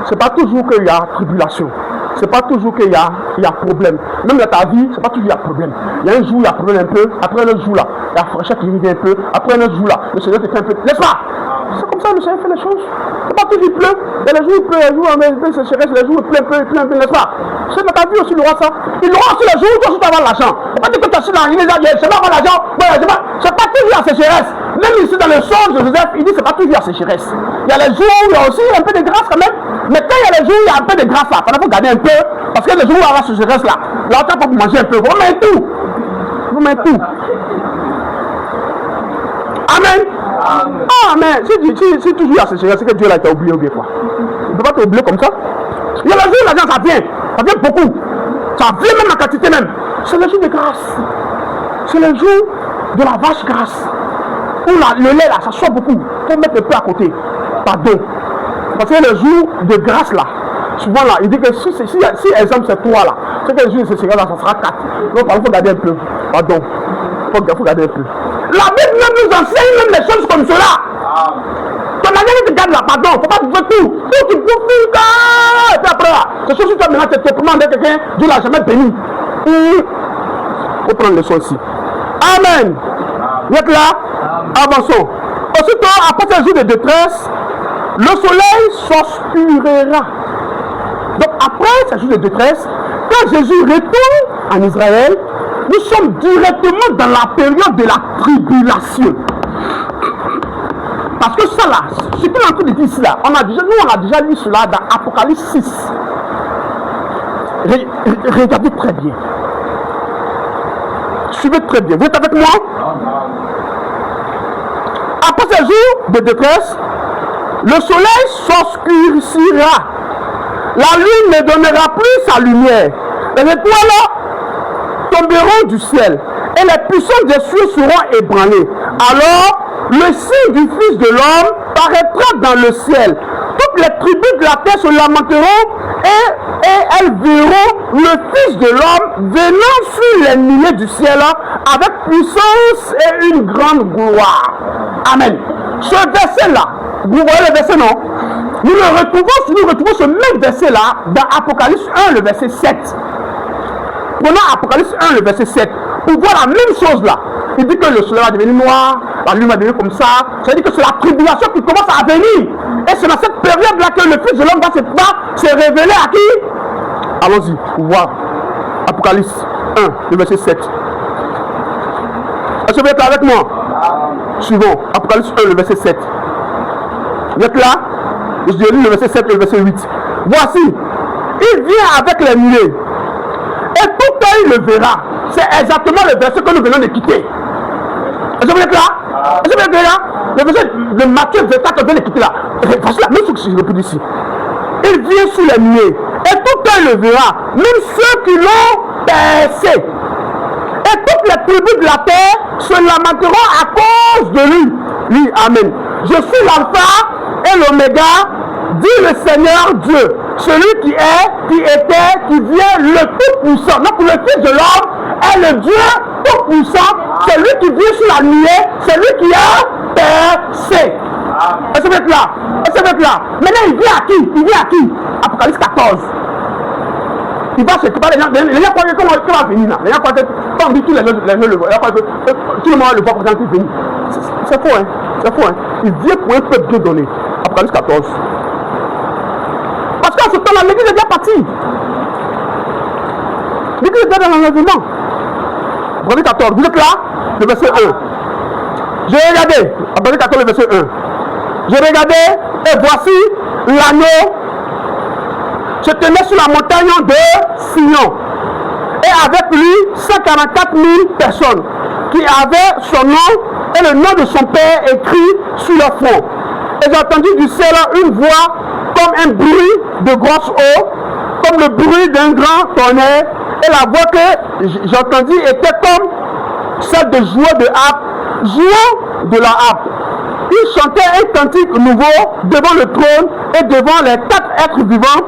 Ce n'est pas toujours qu'il y a tribulation. Ce n'est pas toujours qu'il y a problème. Même dans ta vie, ce n'est pas toujours qu'il y a problème. Il y a un jour, il y a problème un peu. Après un autre jour, là, il y a fraîcheur qui revient un peu. Après un autre jour, là, le Seigneur te fait un peu. N'est-ce pas? C'est comme ça, le Seigneur fait les choses. C'est pas toujours il pleut. Il y a les jours où il pleut, les jours où il sécheresse, les jours où il pleut un peu, n'est-ce pas? C'est dans ta vie aussi, il aura ça. Il aura aussi les jours où tu dois avoir l'argent. C'est pas dire que tu as su l'argent, c'est pas avoir l'argent. C'est pas toujours la sécheresse. Même ici dans le songe de Joseph, il dit c'est pas toujours la sécheresse. Il y a les jours où il y a aussi un peu de grâce quand même. Mais quand il y a les jours où il y a un peu de grâce là, il faut garder un peu. Parce que les jours où il y a la sécheresse là, là tu n'as pas pour manger un peu. Vous mettez tout. Vous mettez tout. Amen. Ah, mais si toujours la sécheresse, c'est que Dieu l'a été oublié ou bien quoi. Il ne peut pas t'oublier comme ça. Il y a les jours où l'argent ça vient beaucoup. Ça vient même en quantité même. C'est le jour de grâce. C'est le jour de la vache grasse. Où le lait là, ça sort beaucoup. Il faut mettre un peu à côté. Pardon. Parce que le jour de grâce là, souvent là, il dit que si exemple c'est 3 là, c'est que le jour de sécheresse là, ça sera 4. Donc il faut garder un peu. Pardon. Il faut garder un peu. La Bible même nous enseigne même des choses comme cela. Ton année te garde là, pardon, faut pas te faire tout. Faut que tu bouffes, et puis après là, C'est sûr que toi maintenant tu es comment avec quelqu'un, Dieu l'a jamais béni. Il faut prendre le son ici. Amen. Vous êtes là? Avançons. Aussitôt, après ce jour de détresse, le soleil s'obscurera. Donc après ce jour de détresse, quand Jésus retourne en Israël, nous sommes directement dans la période de la tribulation. Parce que ça là, ce qu'on est en train de dire ici là, on a déjà lu cela dans Apocalypse 6. Regardez très bien. Suivez très bien. Vous êtes avec moi? Après ce jour de détresse, le soleil s'obscurcira. La lune ne donnera plus sa lumière. Les étoiles tomberont du ciel. Et les puissances des cieux seront ébranlées. Alors, le signe du Fils de l'homme paraîtra dans le ciel. Toutes les tribus de la terre se lamenteront et elles verront le Fils de l'homme venant sur les nuées du ciel avec puissance et une grande gloire. Amen. Ce verset-là, vous voyez le verset, non? Nous retrouvons ce même verset-là dans Apocalypse 1, le verset 7. Prenons Apocalypse 1, le verset 7, pour voir la même chose là. Il dit que le soleil va devenir noir, la lune va devenir comme ça. Ça veut dire que c'est la tribulation qui commence à venir. Et c'est dans cette période-là que le Fils de l'homme va se révéler à qui? Allons-y, pour voir. Apocalypse 1, le verset 7. Est-ce que vous êtes là avec moi? Suivons. Apocalypse 1, le verset 7. Vous êtes là? Je lis le verset 7 et le verset 8. Voici, il vient avec les nuées. Et tout œil le verra. C'est exactement le verset que nous venons de quitter. Est-ce que vous êtes là? Est-ce que vous êtes là? Le verset de Matthieu 24 que je viens de quitter là. Voici la même chose que je répète ici. Il vient sous les nuées. Et tout œil le verra. Même ceux qui l'ont percé. Et toutes les tribus de la terre se lamenteront à cause de lui. Lui, amen. Je suis l'alpha et l'oméga, dit le Seigneur Dieu. Celui qui est, qui était, qui vient, le Tout-Puissant. Donc le Fils de l'homme est le Dieu Tout-Puissant. C'est lui qui vient sur la nuée. C'est lui qui a percé. Est-ce que vous êtes là? Est-ce que vous êtes là? Maintenant il vient à qui? Il vient à qui? Apocalypse 14. Il va se séparer les gens croient qu'il va venir là. Les gens croient que quand on dit tous les gens le voient. Tout le monde le voit quand il vient. C'est faux, hein? C'est faux, hein? Il vient pour un peuple Dieu donné. Apocalypse 14. Parce qu'en ce temps-là, l'église est déjà partie. L'église est déjà dans l'enlèvement. Apocalypse 14. Vous êtes là? Le verset 1. J'ai regardé. Apocalypse 14, le verset 1. J'ai regardé et voici l'agneau se tenait sur la montagne de Sion. Et avec lui 144 000 personnes qui avaient son nom et le nom de son père écrit sur leur front. Et j'ai entendu du ciel une voix comme un bruit de grosse eau, comme le bruit d'un grand tonnerre. Et la voix que j'ai entendue était comme celle de joueurs de harpe, jouant de la harpe. Ils chantaient un cantique nouveau devant le trône et devant les 4 êtres vivants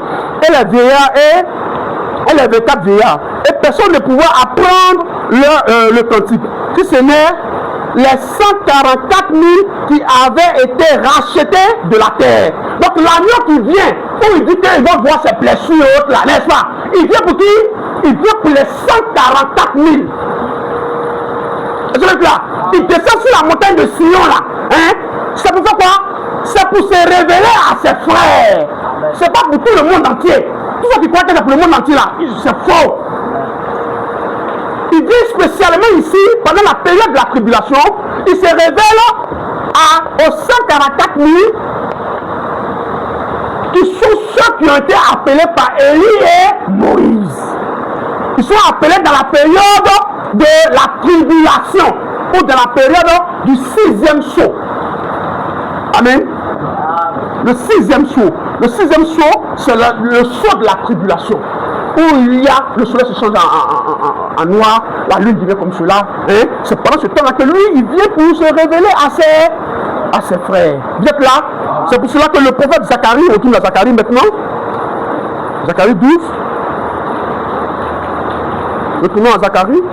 et les vieillards et les 24 vieillards. Et personne ne pouvait apprendre le cantique. Si ce n'est les 144 000 qui avaient été rachetés de la terre. Donc l'agneau qui vient, où il dit qu'il va voir ses blessures hautes là, n'est-ce pas? Il vient pour qui? Il vient pour les 144 000. Est-ce que vous êtes là? Il descend sur la montagne de Sion là. Hein? C'est pour ça quoi? C'est pour se révéler à ses frères. C'est pas pour tout le monde entier. Tout ceux qui croient que c'est pour le monde entier là, c'est faux. Il vient spécialement ici, pendant la période de la tribulation, il se révèle aux 144 000 qui sont ceux qui ont été appelés par Élie et Moïse. Ils sont appelés dans la période de la tribulation ou dans la période du 6e sceau. Amen. Le 6e sceau. Le 6e sceau, c'est le sceau de la tribulation. Où il y a, le soleil se change en noir, la lune devient comme cela. Hein? C'est pendant ce temps-là que lui, il vient pour se révéler à ses frères. Vous êtes là? C'est pour cela que le prophète Zacharie, on retourne à Zacharie maintenant. Zacharie 12. Retournons à Zacharie.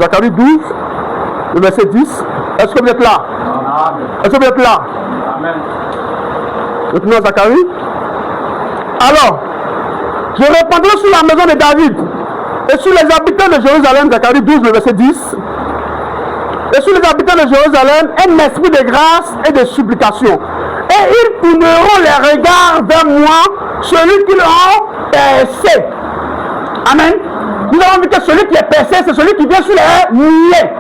Zacharie 12, le verset 10. Est-ce que vous êtes là? Est-ce que vous êtes là? Amen. Retournons à Zacharie. Alors, je répandrai sur la maison de David et sur les habitants de Jérusalem, Zacharie 12, le verset 10, et sur les habitants de Jérusalem, un esprit de grâce et de supplication. Et ils tourneront les regards vers moi, celui qui l'ont percé. Amen. Nous avons vu que celui qui est percé, c'est celui qui vient sur les nuées.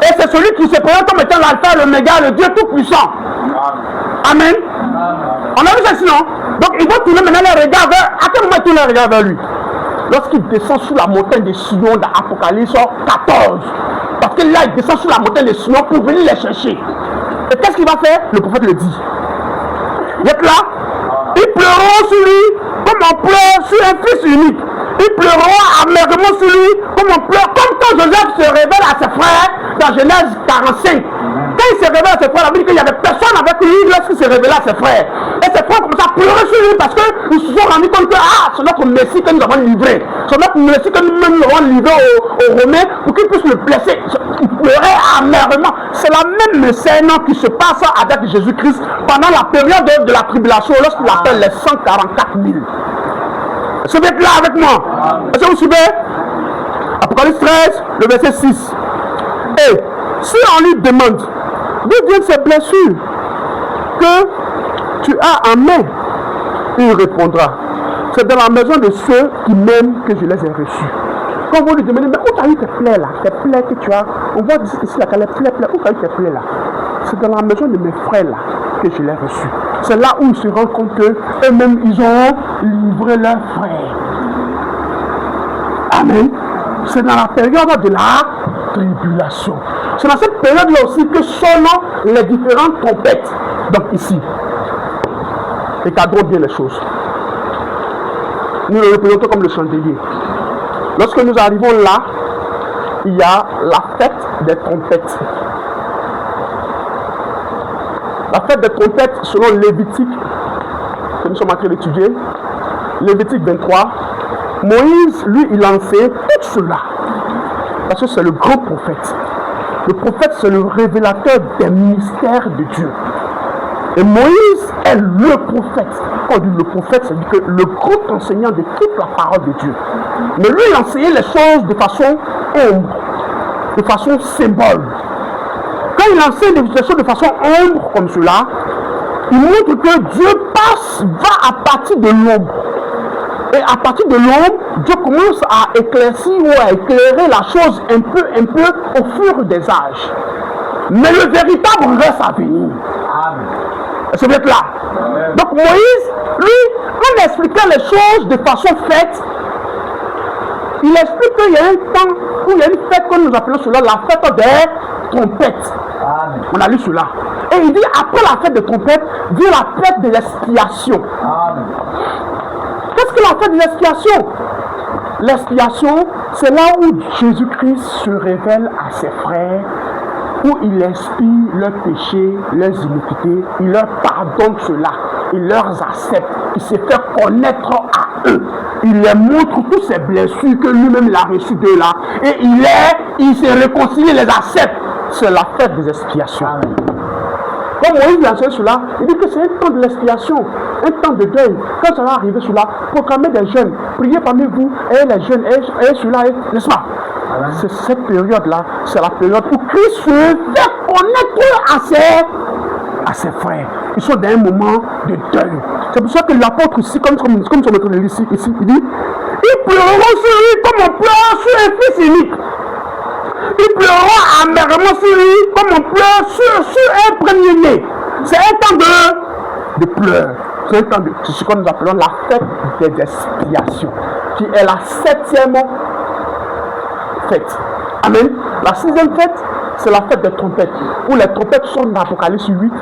Et c'est celui qui se présente comme étant l'alpha et l'oméga, le Dieu tout-puissant. Amen. On a vu ça sinon. Donc il va tourner maintenant les regards vers... À quel moment il tourne les regards vers lui? Lorsqu'il descend sur la montagne de Sion dans Apocalypse 14. Parce que là, il descend sur la montagne de Sion pour venir les chercher. Et qu'est-ce qu'il va faire? Le prophète le dit. Vous êtes là? Ils pleureront sur lui comme on pleure sur un fils unique. Ils pleureront amèrement sur lui comme on pleure, comme quand Joseph se révèle à ses frères dans Genèse 45. Quand il se révèle à ses frères, la Bible dit qu'il n'y avait personne avec lui lorsqu'il se révélait à ses frères. Et ses frères commencent à pleurer sur lui parce qu'ils se sont rendus compte que c'est notre Messie que nous avons livré. C'est notre Messie que nous-mêmes avons livré aux Romains pour qu'ils puissent le blesser. Ils pleuraient amèrement. C'est la même scène qui se passe avec Jésus-Christ pendant la période de la tribulation lorsqu'il appelle les 144 000. Est-ce que vous êtes là avec moi? Est-ce que vous suivez? Apocalypse 13, le verset 6. Et si on lui demande d'où viennent ces blessures que tu as en main, il répondra, c'est dans la maison de ceux qui m'aiment que je les ai reçus. Quand vous lui demandez, mais où tu as eu tes plaies là? Tes plaies que tu as, on voit ici là, les plaies, où tu as eu tes plaies là? C'est dans la maison de mes frères là que je les ai reçus. C'est là où ils se rendent compte qu'eux-mêmes, ils ont livré leurs frères. Amen. C'est dans la période de la tribulation. C'est dans cette période-là aussi que sonnent les différentes trompettes. Donc ici, recadrons bien les choses. Nous le représentons comme le chandelier. Lorsque nous arrivons là, il y a la fête des trompettes. La fête des trompettes, selon Lévitique, que nous sommes en train d'étudier, Lévitique 23, Moïse, lui, il a enseigné tout cela. Parce que c'est le grand prophète. Le prophète, c'est le révélateur des mystères de Dieu. Et Moïse est le prophète. Quand on dit le prophète, c'est que le grand enseignant de toute la parole de Dieu. Mais lui, il enseignait les choses de façon ombre, de façon symbole. Quand il enseigne les choses de façon ombre comme cela, il montre que Dieu va à partir de l'ombre. Et à partir de l'ombre, Dieu commence à éclaircir ou à éclairer la chose un peu au fur des âges. Mais le véritable reste à venir. Est-ce que vous êtes là? Amen. Donc Moïse, lui, en expliquant les choses de façon faite, il explique qu'il y a un temps où il y a une fête que nous appelons cela la fête des trompettes. Amen. On a lu cela. Et il dit, après la fête des trompettes, vient la fête de l'expiation. Qu'est-ce que la fête de l'expiation? L'expiation, c'est là où Jésus-Christ se révèle à ses frères, où il expie leurs péchés, leurs iniquités, il leur pardonne cela, il leur accepte, il se fait connaître à eux, il leur montre toutes ces blessures que lui-même a reçues d'eux là, et il se réconcilie, les accepte. C'est la fête des expiations. Amen. Comme Moïse a enseigné cela, il dit que c'est un temps de l'expiation, un temps de deuil. Quand ça va arriver cela, proclamez des jeûnes, priez parmi vous, et les jeunes, et cela, n'est-ce pas? C'est cette période-là, c'est la période où Christ se fait connaître à ses frères. Ils sont dans un moment de deuil. C'est pour ça que l'apôtre ici, comme son maître de ici, il dit, ils pleureront sur lui comme on pleure sur un fils unique. Ils pleureront amèrement sur lui comme on pleure sur un premier-né. C'est un temps de pleurs. C'est un temps c'est ce que nous appelons la fête des expiations, qui est la 7e fête. Amen. La 6e fête, c'est la fête des trompettes, où les trompettes sonnent dans Apocalypse 8.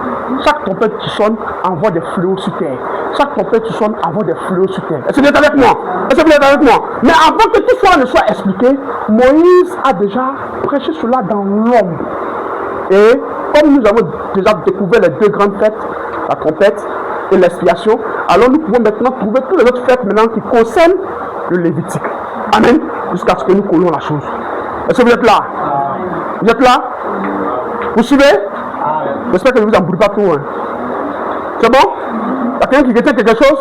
Chaque trompette qui sonne envoie des fléaux sur terre. Chaque trompette qui sonne envoie des fléaux sur terre. Est-ce que vous êtes avec moi? Est-ce que vous êtes avec moi? Mais avant que tout cela ne soit expliqué, Moïse a déjà prêché cela dans l'ombre. Et comme nous avons déjà découvert les deux grandes fêtes, la trompette et l'expiation, alors nous pouvons maintenant trouver toutes les autres fêtes maintenant qui concernent le Lévitique. Amen. Jusqu'à ce que nous collons la chose. Est-ce que vous êtes là? Vous êtes là? Vous suivez? J'espère que je ne vous embrouille pas trop. Hein. C'est bon? Il y a quelqu'un qui retient quelque chose?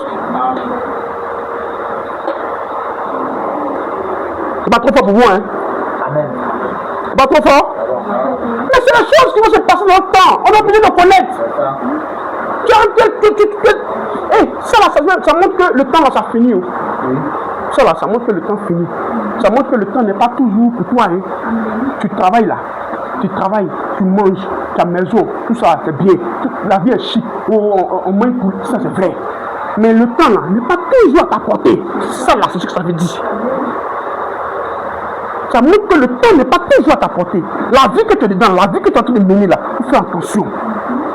C'est pas trop fort pour vous, hein? Amen. C'est pas trop fort? Mais c'est la chose qui va se passer dans le temps. On a besoin de connaître. Ça montre que le temps là, ça finit. Ça montre que le temps finit. Ça montre que le temps n'est pas toujours pour toi. Hein. Tu travailles là. Tu travailles, tu manges, ta maison, tout ça, c'est bien. La vie est chic. On mange pour ça, c'est vrai. Mais le temps là n'est pas toujours à ta portée. Ça là, c'est ce que ça veut dire. Ça montre que le temps n'est pas toujours à ta portée. La vie que tu es dedans, la vie que tu es en train de mener là, il faut faire attention.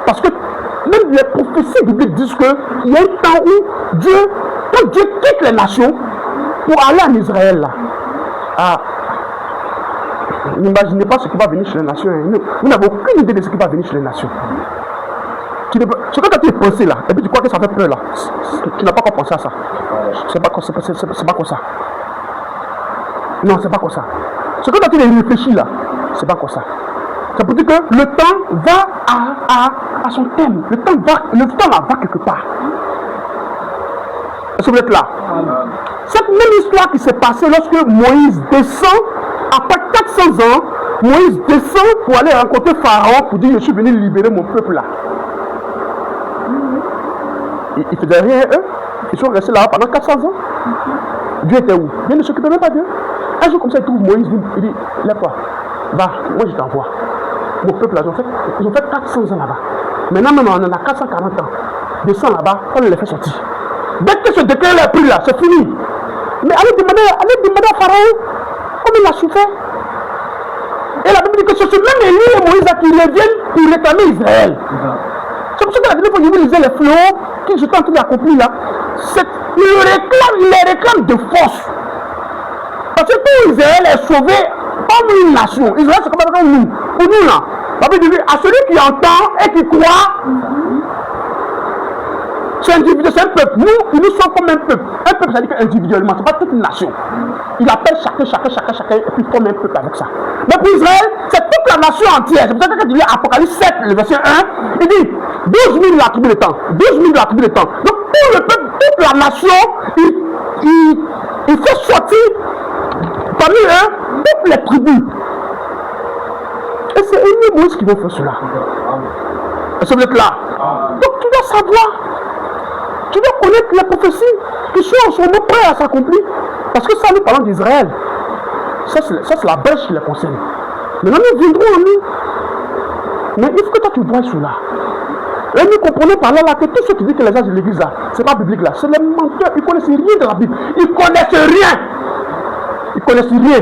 Parce que même les prophéties bibliques disent qu'il y a un temps où quand Dieu quitte les nations pour aller en Israël là. N'imaginez pas ce qui va venir chez les nations. Hein. Vous n'avez aucune idée de ce qui va venir chez les nations. C'est quand tu es pensé là, et puis tu crois que ça fait peur là. Tu n'as pas encore pensé à ça. C'est pas comme ça. Non, c'est pas comme ça. C'est quand tu réfléchis là, c'est pas comme ça. Ça veut dire que le temps va à son thème. Le temps là va quelque part. Est-ce que vous êtes là? Cette même histoire qui s'est passée lorsque Moïse descend, après 400 ans, Moïse descend pour aller rencontrer Pharaon pour dire je suis venu libérer mon peuple là. Ils ne faisaient rien eux. Ils sont restés là pendant 400 ans. Dieu était où? Dieu ne s'occupait même pas d'eux. Un jour comme ça, il trouve Moïse, il dit, lève-toi, va, moi je t'envoie. Mon peuple là, ils ont fait 400 ans là-bas. Maintenant, on en a 440 ans. Descends là-bas, on les fait sortir. Dès que ce décret est pris là, c'est fini. Mais allez demander à Pharaon comme il a souffert. Et la Bible dit que c'est ce même Élie et Moïse qui reviennent pour réclamer Israël. C'est pour ça que la dernière fois que je lisais les fléaux que j'étais en train d'accomplir là, il les réclame de force. Parce que tout Israël est sauvé comme une nation. Israël c'est comme nous. Pour nous là, la Bible dit à celui qui entend et qui croit, c'est individuel, c'est un peuple. Nous sommes comme un peuple. Un peuple, ça dit qu'individuellement, c'est pas toute une nation. Il appelle chacun, et puis forme un peuple avec ça. Mais pour Israël, c'est toute la nation entière. C'est pour ça que quand il lit Apocalypse 7, le verset 1, il dit 12 000 la tribu de temps. 12 000 la tribu de temps. Donc pour le peuple, toute la nation, il fait sortir parmi eux toutes les tribus. Et c'est Élie et Moïse qui vont faire cela. Est-ce que vous êtes là? Donc tu dois savoir. Tu dois connaître les prophéties qui sont en ce moment prêtes à s'accomplir. Parce que ça, nous parlons d'Israël. Ça, c'est la brèche qui les concerne. Maintenant, nous viendrons en nous. Mais il faut que toi, tu vois cela. Et nous comprenons par là que tous ceux qui disent que les âges de l'église, ce n'est pas biblique là. C'est les menteurs. Ils ne connaissent rien de la Bible. Ils ne connaissent rien. Ils ne connaissent rien.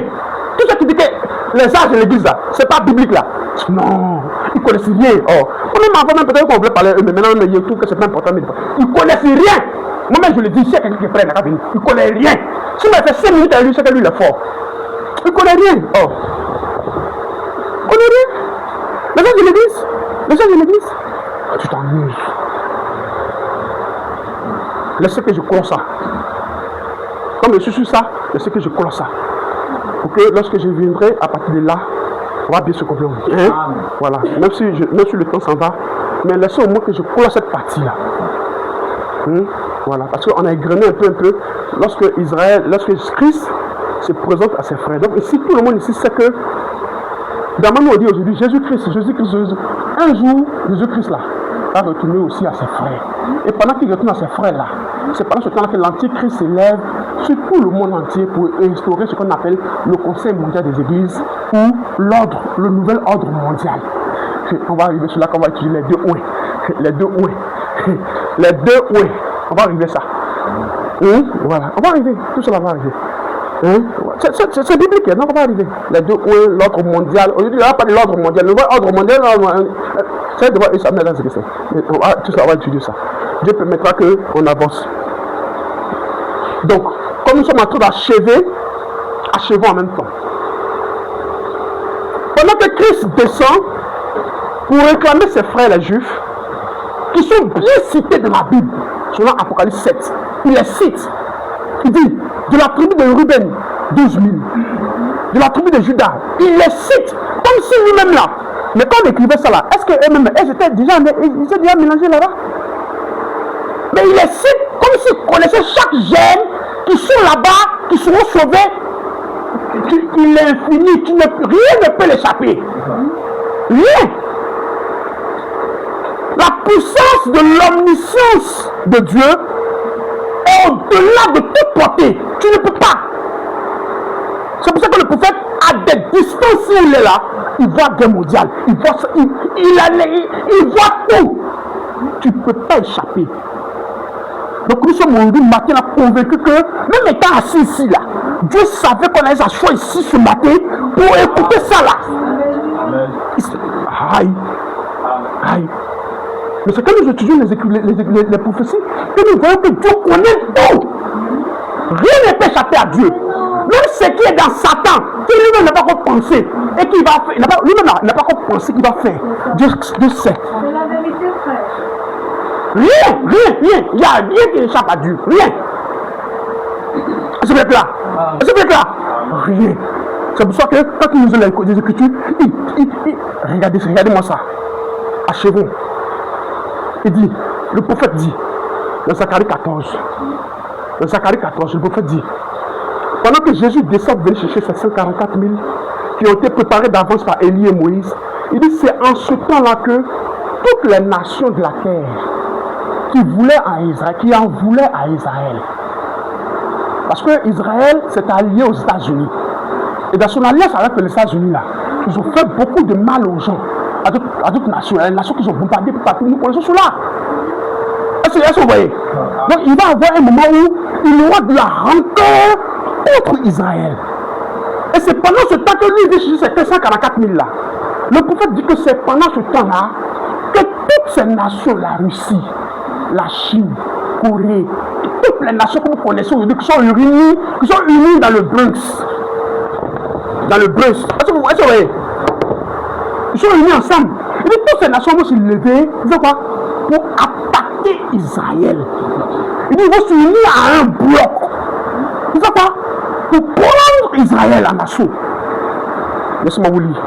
Tous ceux qui disent que les âges de l'église, ce n'est pas biblique là. Non. Ils ne connaissent rien. Oh. Même avant, même peut-être qu'on voulait parler, mais maintenant, je trouve que c'est pas important. Mais ils ne connaissent rien. Moi-même, je le dis, si il y a quelqu'un qui est prêt à venir, il ne connaît rien. Si on a fait 5 minutes à lui, c'est que lui, il est fort. Il ne connaît rien. Oh. Il ne connaît rien. Les gens de l'église. Les gens de l'église. Oh, tu t'ennuies. Laissez que je close ça. Comme je suis sur ça, laissez que je close ça. Pour que lorsque je viendrai, à partir de là, on va bien se comprendre. Hein? Voilà. Même si le temps s'en va, mais laissez au moins que je close cette partie-là. Voilà. Parce qu'on a égrené un peu, lorsque Christ se présente à ses frères. Donc ici, tout le monde ici sait que, dans ma nous on dit aujourd'hui, Jésus-Christ. Un jour, Jésus-Christ là, va retourner aussi à ses frères. Et pendant qu'il retourne à ses frères là, c'est pendant ce temps-là que l'Antichrist s'élève sur tout le monde entier pour instaurer ce qu'on appelle le Conseil mondial des églises ou le nouvel ordre mondial. On va arriver sur là, qu'on va utiliser les deux ouïes. Les deux ouïes. Les deux ouïes. On va arriver à ça. Voilà. On va arriver. Tout cela va arriver. C'est biblique, non, on va arriver. Les deux ouïes, l'ordre mondial. Aujourd'hui, il n'y a pas de l'ordre mondial. Le nouvel ordre mondial, c'est devant Isabelle dans ce que c'est. Tout ça, on va étudier ça. Dieu permettra qu'on avance. Donc, comme nous sommes en train d'achever, achevons en même temps. Pendant que Christ descend pour réclamer ses frères les Juifs, qui sont bien cités dans la Bible, selon Apocalypse 7, il les cite. Il dit, de la tribu de Ruben, 12 000. De la tribu de Judas, il les cite, comme si lui-même là. Mais quand on écrivait ça là, est-ce qu'eux-mêmes, ils étaient déjà mélangés là-bas? Mais Mais il les cite comme s'il connaissait chaque gène qui sont là-bas, qui seront sauvés. Il est infini, rien ne peut l'échapper. Rien. La puissance de l'omniscience de Dieu est au-delà de toute portée. Tu ne peux pas. C'est pour ça que le prophète, à des distances où il est là, il voit la guerre mondiale, il voit tout. Tu ne peux pas échapper. Donc nous sommes aujourd'hui matin là, convaincus que, même étant assis ici là, Dieu savait qu'on allait s'asseoir ici ce matin pour écouter ça là. Aïe. Aïe. Mais c'est quand nous étudions les prophéties que nous voyons que Dieu connaît tout. Rien ne peut échapper à Dieu. Même ce qui est dans Satan, qui lui-même n'a pas encore pensé et qui va faire, lui-même n'a pas encore pensé qu'il va faire. Dieu sait. C'est la vérité, frère. Rien. Il n'y a rien qui échappe à Dieu. Rien. Est-ce que vous êtes là? Rien. C'est pour ça que quand nous lisons les Écritures, regardez-moi ça. Achevons. Il dit, le prophète dit, dans Zacharie 14, le prophète dit, pendant que Jésus descend venir chercher ces 144 000 qui ont été préparés d'avance par Élie et Moïse, il dit, c'est en ce temps-là que toutes les nations de la terre qui en voulaient à Israël, parce que Israël s'est allié aux États-Unis, et dans son alliance avec les États-Unis là, ils ont fait beaucoup de mal aux gens, à d'autres nations, les nations qui sont bombardées partout, nous connaissons cela. Est-ce que vous voyez? Donc il va y avoir un moment où il aura de la rancœur contre Israël. Et c'est pendant ce temps que lui dit ces 144 000 là. Le prophète dit que c'est pendant ce temps-là que toutes ces nations, la Russie, la Chine, Corée, toutes les nations que vous connaissez aujourd'hui, qui sont unies dans le Bronx. Est-ce que vous voyez? Ils sont unis ensemble. Et puis toutes ces nations vont se lever, vous savez quoi? Pour attaquer Israël. Ils vont s'unir à un bloc. Vous savez quoi? Pour prendre Israël en assaut. Laissez-moi vous lire.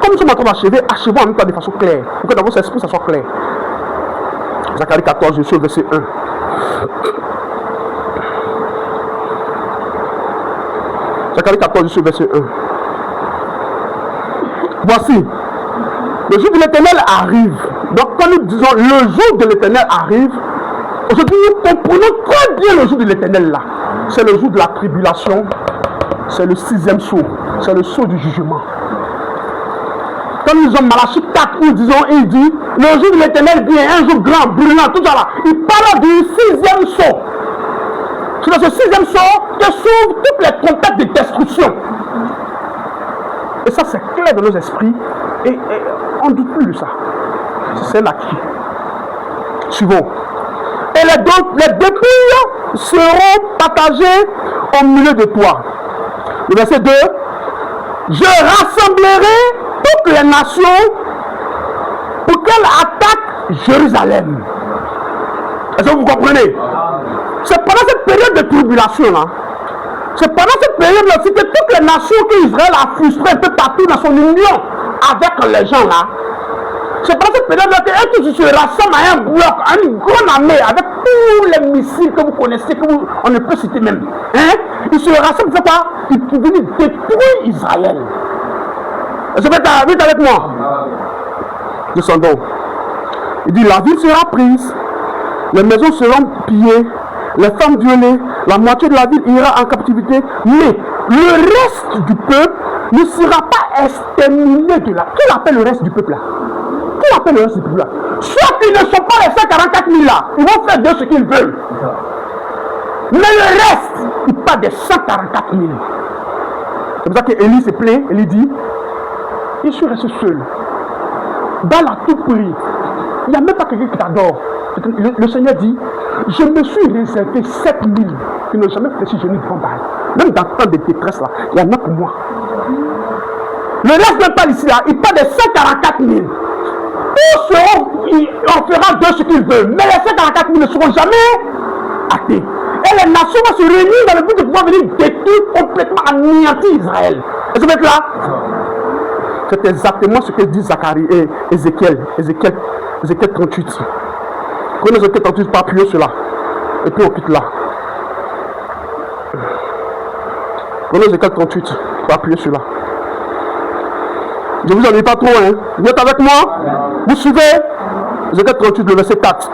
Comme nous sommes en train d'achever, achevons en même temps de façon claire. Pour que dans votre esprit ça soit clair. Zacharie 14, je suis au verset 1. Zacharie 14, je suis au verset 1. Voici, le jour de l'Éternel arrive. Donc quand nous disons le jour de l'Éternel arrive, aujourd'hui nous comprenons très bien le jour de l'Éternel là. C'est le jour de la tribulation, c'est le 6e saut, c'est le saut du jugement. Quand nous disons Malachie 4, nous disons, il dit, le jour de l'Éternel vient, un jour grand, brûlant, tout ça là. Il parle du 6e saut. C'est dans ce 6e saut que s'ouvrent toutes les tempêtes de destruction. Et ça, c'est clair dans nos esprits. Et on ne doute plus de ça. C'est l'acquis. Suivons. Et les dépouilles seront partagées au milieu de toi. Le verset 2. Je rassemblerai toutes les nations pour qu'elles attaquent Jérusalem. Est-ce que vous comprenez? C'est pendant cette période de tribulation là. C'est pendant cette période-là aussi que toutes les nations qu'Israël a frustrées un peu partout dans son union avec les gens là. C'est pendant cette période-là qu'elles tous se rassemblent à un bloc, à une grande armée avec tous les missiles que vous connaissez, on ne peut citer même. Hein? Ils se rassemblent, c'est quoi? Ils peuvent venir détruire Israël. Est-ce que vous êtes vite avec moi? Descendons. Il dit la ville sera prise, les maisons seront pillées, les femmes violées, la moitié de la ville ira en captivité, mais le reste du peuple ne sera pas exterminé de là. Qui appelle le reste du peuple là? Qui appelle le reste du peuple là? Soit qu'ils ne sont pas les 144 000 là, ils vont faire de ce qu'ils veulent. Mais le reste, il parle des 144 000. C'est pour ça qu'Élie se plaint, Élie dit, je suis resté seul. Dans la toute prière, il n'y a même pas quelqu'un qui t'adore. Le Seigneur dit, je me suis réservé 7 000 qui n'ont jamais fléchi genou devant Baal. Même dans le temps de détresse là, il y en a pour moi. Le reste même pas ici là, il parle des 144 000. Tous seront, on fera de ce qu'ils veulent, mais les 144 000 ne seront jamais athées. Et les nations vont se réunir dans le but de pouvoir venir détruire complètement, anéantir Israël. Est-ce que vous êtes là? C'est exactement ce que dit Zacharie et Ézéchiel 38. Prenez Ézéchiel 38, pas appuyer sur là. Et puis on quitte là. Prenez Ézéchiel 38, pas appuyer sur là. Je ne vous ennuie pas trop, hein. Vous êtes avec moi? Vous suivez? Ézéchiel 38, le verset 4.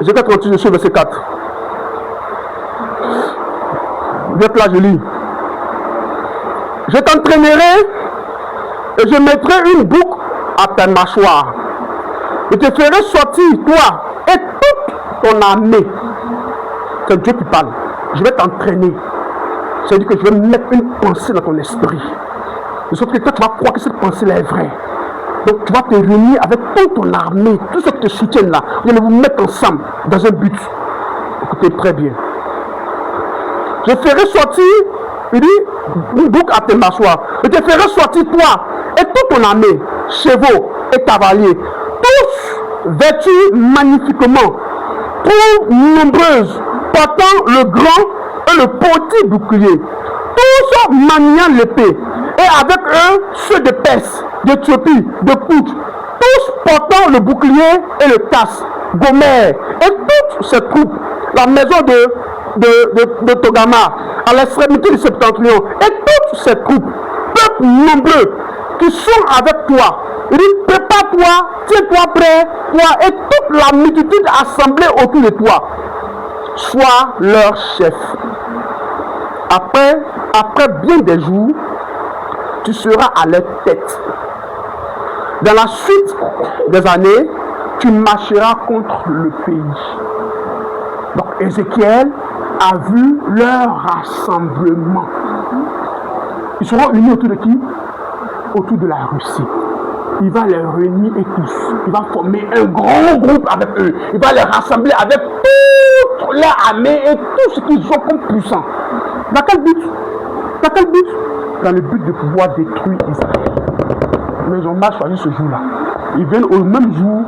Ézéchiel 38, je suis le verset 4. Vous êtes là, je lis. Je t'entraînerai et je mettrai une boucle à ta mâchoire. Je te ferai sortir, toi et toute ton armée. C'est Dieu qui parle. Je vais t'entraîner. C'est-à-dire que je vais mettre une pensée dans ton esprit. De sorte que toi, tu vas croire que cette pensée-là est vraie. Donc, tu vas te réunir avec toute ton armée, tous ceux qui te soutiennent là. Vous allez vous mettre ensemble dans un but. Écoutez très bien. Je ferai sortir, il dit, une boucle à tes mâchoires. Je te ferai sortir, toi et toute ton armée, chevaux et cavaliers, tous vêtus magnifiquement, trop nombreuses, portant le grand et le petit bouclier, tous maniant l'épée, et avec eux ceux de Perse, d'Éthiopie, de Pout, tous portant le bouclier et le casque, Gomer, et toutes ces troupes, la maison de Togama, à l'extrémité du septentrion, et toutes ces troupes, peuple nombreux, qui sont avec toi. Il dit, prépare-toi, tiens-toi prêt, toi et toute la multitude assemblée autour de toi. Sois leur chef. Après bien des jours, tu seras à leur tête. Dans la suite des années, tu marcheras contre le pays. Donc Ézéchiel a vu leur rassemblement. Ils seront unis autour de qui? Autour de la Russie. Il va les réunir et tous. Il va former un grand groupe avec eux. Il va les rassembler avec toute leur armée et tout ce qu'ils ont comme puissant. Dans quel but? Dans quel but? Dans le but de pouvoir détruire Israël. Mais ils ont mal choisi ce jour-là. Ils viennent au même jour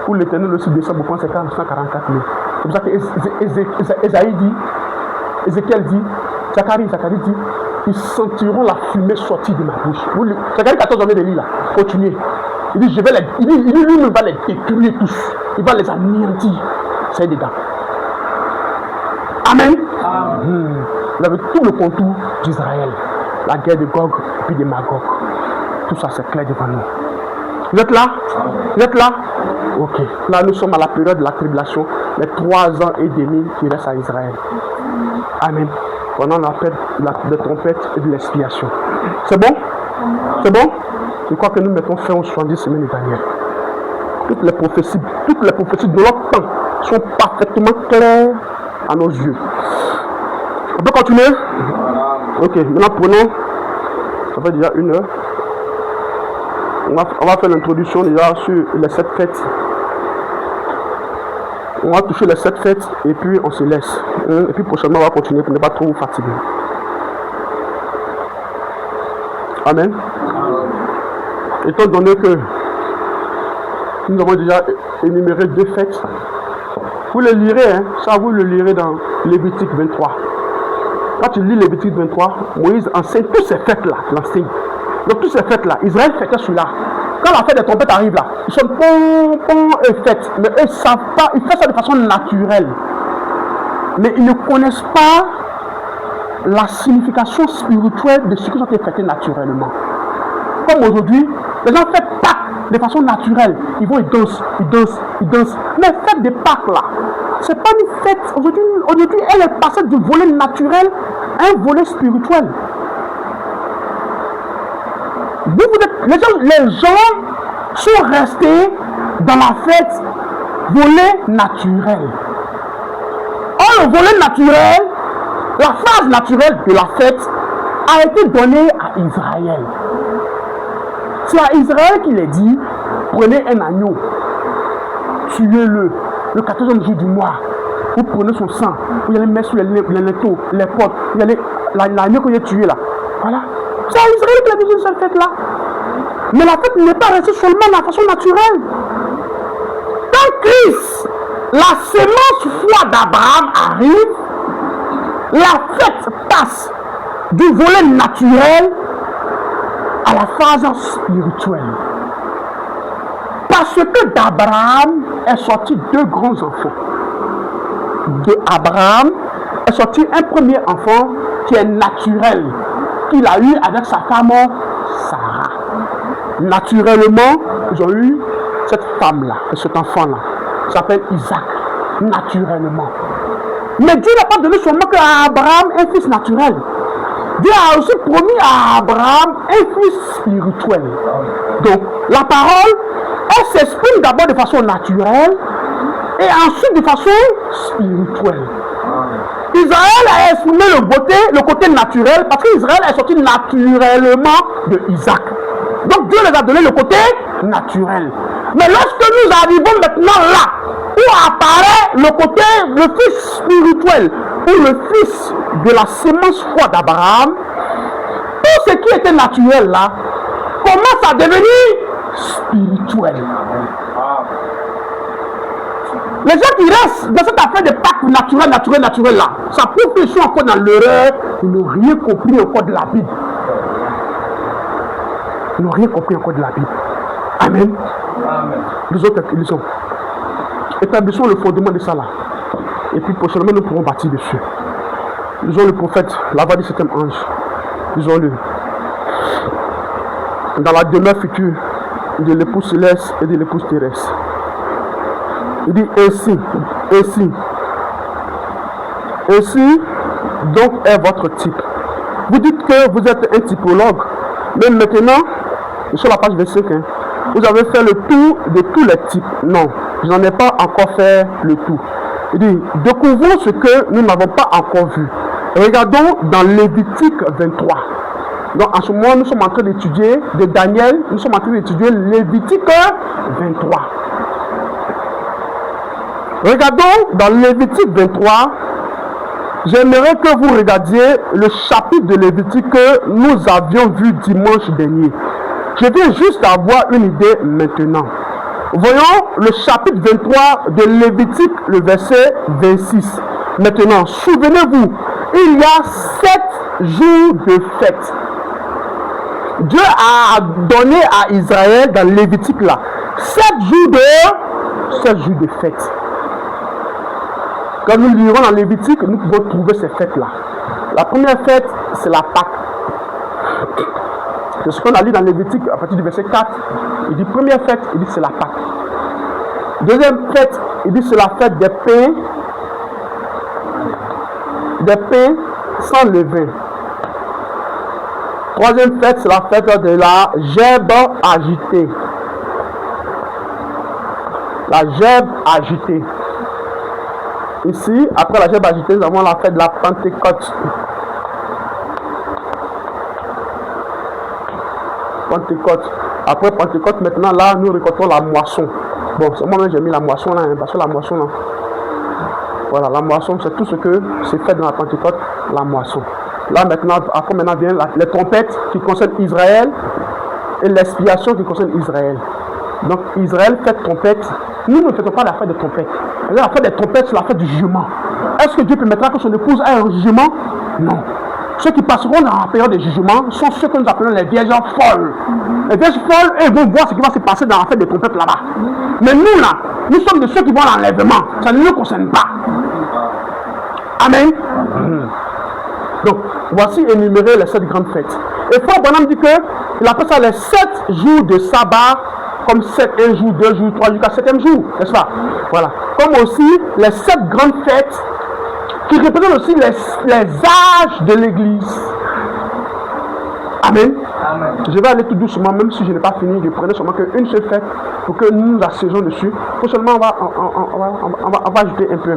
où l'Éternel aussi descend au point 144 000. C'est pour ça que Ézéchiel dit, Zacharie dit, ils sentiront la fumée sortir de ma bouche. Zacharie 14, on est de lire là. Continuez. Il dit, lui-même va les détruire tous. Il va les anéantir. C'est dedans. Amen. Vous avez tout le contour d'Israël. La guerre de Gog et puis de Magog. Tout ça, c'est clair devant nous. Vous êtes là? Vous êtes là? Ok. Là, nous sommes à la période de la tribulation, les 3 ans et demi qui restent à Israël. Amen. Pendant la période de trompette et de l'expiation. C'est bon? C'est bon? Je crois que nous mettons fin aux 70 semaines de Daniel. Toutes les prophéties de notre temps sont parfaitement claires à nos yeux. On peut continuer? Ok, maintenant prenons, ça fait déjà 1 heure. On va faire l'introduction déjà sur les 7 fêtes. On va toucher les 7 fêtes et puis on se laisse. Et puis prochainement on va continuer pour ne pas trop vous fatiguer. Amen. Étant donné que nous avons déjà énuméré 2 fêtes, vous les lirez, hein, ça vous le lirez dans Lévitique 23. Quand tu lis Lévitique 23, Moïse enseigne toutes ces fêtes-là, l'enseigne. Donc toutes ces fêtes-là, Israël fêtait celui-là. Quand la fête des trompettes arrive là, ils sont pom et fêtes. Mais eux ne savent pas, ils font ça de façon naturelle. Mais ils ne connaissent pas la signification spirituelle de ce qui sont fêtés naturellement. Comme aujourd'hui, les gens fêtent Pâques de façon naturelle. Ils vont, ils dansent. Mais fête des Pâques là, c'est pas une fête. Aujourd'hui, elle est passée du volet naturel à un volet spirituel. Les gens sont restés dans la fête volet naturel. Or, le volet naturel, la phase naturelle de la fête a été donnée à Israël. C'est à Israël qu'il est dit, prenez un agneau, tuez-le, le 14e jour du mois. Vous prenez son sang, vous allez mettre sur les linteaux, les portes, vous allez l'agneau que vous avez tué là. Voilà. C'est à Israël qu'il a dit cette fête-là. Mais la fête n'est pas restée seulement de la façon naturelle. Quand Christ, la sémence foi d'Abraham arrive, la fête passe du volet naturel à la phase spirituelle. Parce que d'Abraham est sorti deux grands enfants. De Abraham est sorti un premier enfant qui est naturel, qu'il a eu avec sa femme Sarah. Naturellement, ils ont eu cette femme-là, cet enfant-là. Il s'appelle Isaac. Naturellement. Mais Dieu n'a pas donné seulement qu'à Abraham un fils naturel. Dieu a aussi promis à Abraham un fils spirituel. Donc, la parole, elle s'exprime d'abord de façon naturelle et ensuite de façon spirituelle. Israël a exprimé le côté naturel parce qu'Israël est sorti naturellement de Isaac. Donc Dieu les a donné le côté naturel. Mais lorsque nous arrivons maintenant là, où apparaît le fils spirituel, ou le fils de la sémence foi d'Abraham, tout ce qui était naturel là, commence à devenir spirituel. Les gens qui restent dans cette affaire de Pâques naturel là, ça prouve qu'ils sont encore dans l'erreur, ils n'ont rien compris encore de la Bible. Ils n'ont rien compris encore de la Bible. Amen. Lisons. Établissons le fondement de ça là. Et puis prochainement nous pourrons bâtir dessus. Lisons le prophète, la voix du septième ange. Lisons-le. Dans la demeure future de l'épouse céleste et de l'épouse terrestre. Il dit ainsi donc est votre type. Vous dites que vous êtes un typologue, mais maintenant, sur la page 25, vous avez fait le tour de tous les types. Non, je n'en ai pas encore fait le tour. Il dit, découvrons ce que nous n'avons pas encore vu. Regardons dans Lévitique 23. Donc en ce moment, nous sommes en train d'étudier de Daniel, nous sommes en train d'étudier Lévitique 23. Regardons dans Lévitique 23, j'aimerais que vous regardiez le chapitre de Lévitique que nous avions vu dimanche dernier. Je viens juste d'avoir une idée maintenant. Voyons le chapitre 23 de Lévitique, le verset 26. Maintenant, souvenez-vous, il y a 7 jours de fête. Dieu a donné à Israël dans Lévitique là 7 jours de fête. Quand nous lirons dans Lévitique, nous pouvons trouver ces fêtes-là. La première fête, c'est la Pâque. C'est ce qu'on a lu dans Lévitique à partir du verset 4. Il dit première fête, il dit c'est la Pâque. Deuxième fête, il dit c'est la fête des pains sans levain. Troisième fête, c'est la fête de la gèbe agitée. La gèbe agitée. Ici, après la gèbe agitée, nous avons la fête de la Pentecôte. Après Pentecôte, maintenant, là, nous récoltons la moisson. Bon, c'est moi-même j'ai mis la moisson là, parce que la moisson là. Voilà, la moisson, c'est tout ce que c'est fait dans la Pentecôte, la moisson. Là, maintenant vient les trompettes qui concernent Israël et l'expiation qui concerne Israël. Donc, Israël fait trompette. Nous ne faisons pas la fête des trompettes. La fête des trompettes, c'est la fête du jugement. Est-ce que Dieu permettra que son épouse ait un jugement? Non. Ceux qui passeront dans la période de jugement sont ceux que nous appelons les vierges folles. Les vierges folles, elles vont voir ce qui va se passer dans la fête des trompettes là-bas. Mais nous là, nous sommes de ceux qui vont à l'enlèvement. Ça ne nous concerne pas. Amen. Donc, voici énuméré les 7 grandes fêtes. Et Frère Branham dit qu'il appelle ça les 7 jours de sabbat, comme 7, 1 jour, 2 jours, 3 jusqu'à 7e jour, n'est-ce pas? Voilà. Comme aussi les 7 grandes fêtes qui représentent aussi les âges de l'Église. Amen. Amen. Je vais aller tout doucement, même si je n'ai pas fini. Je prenais seulement qu'une seule fête pour que nous nous asseyons dessus. Pour seulement, on va ajouter un peu.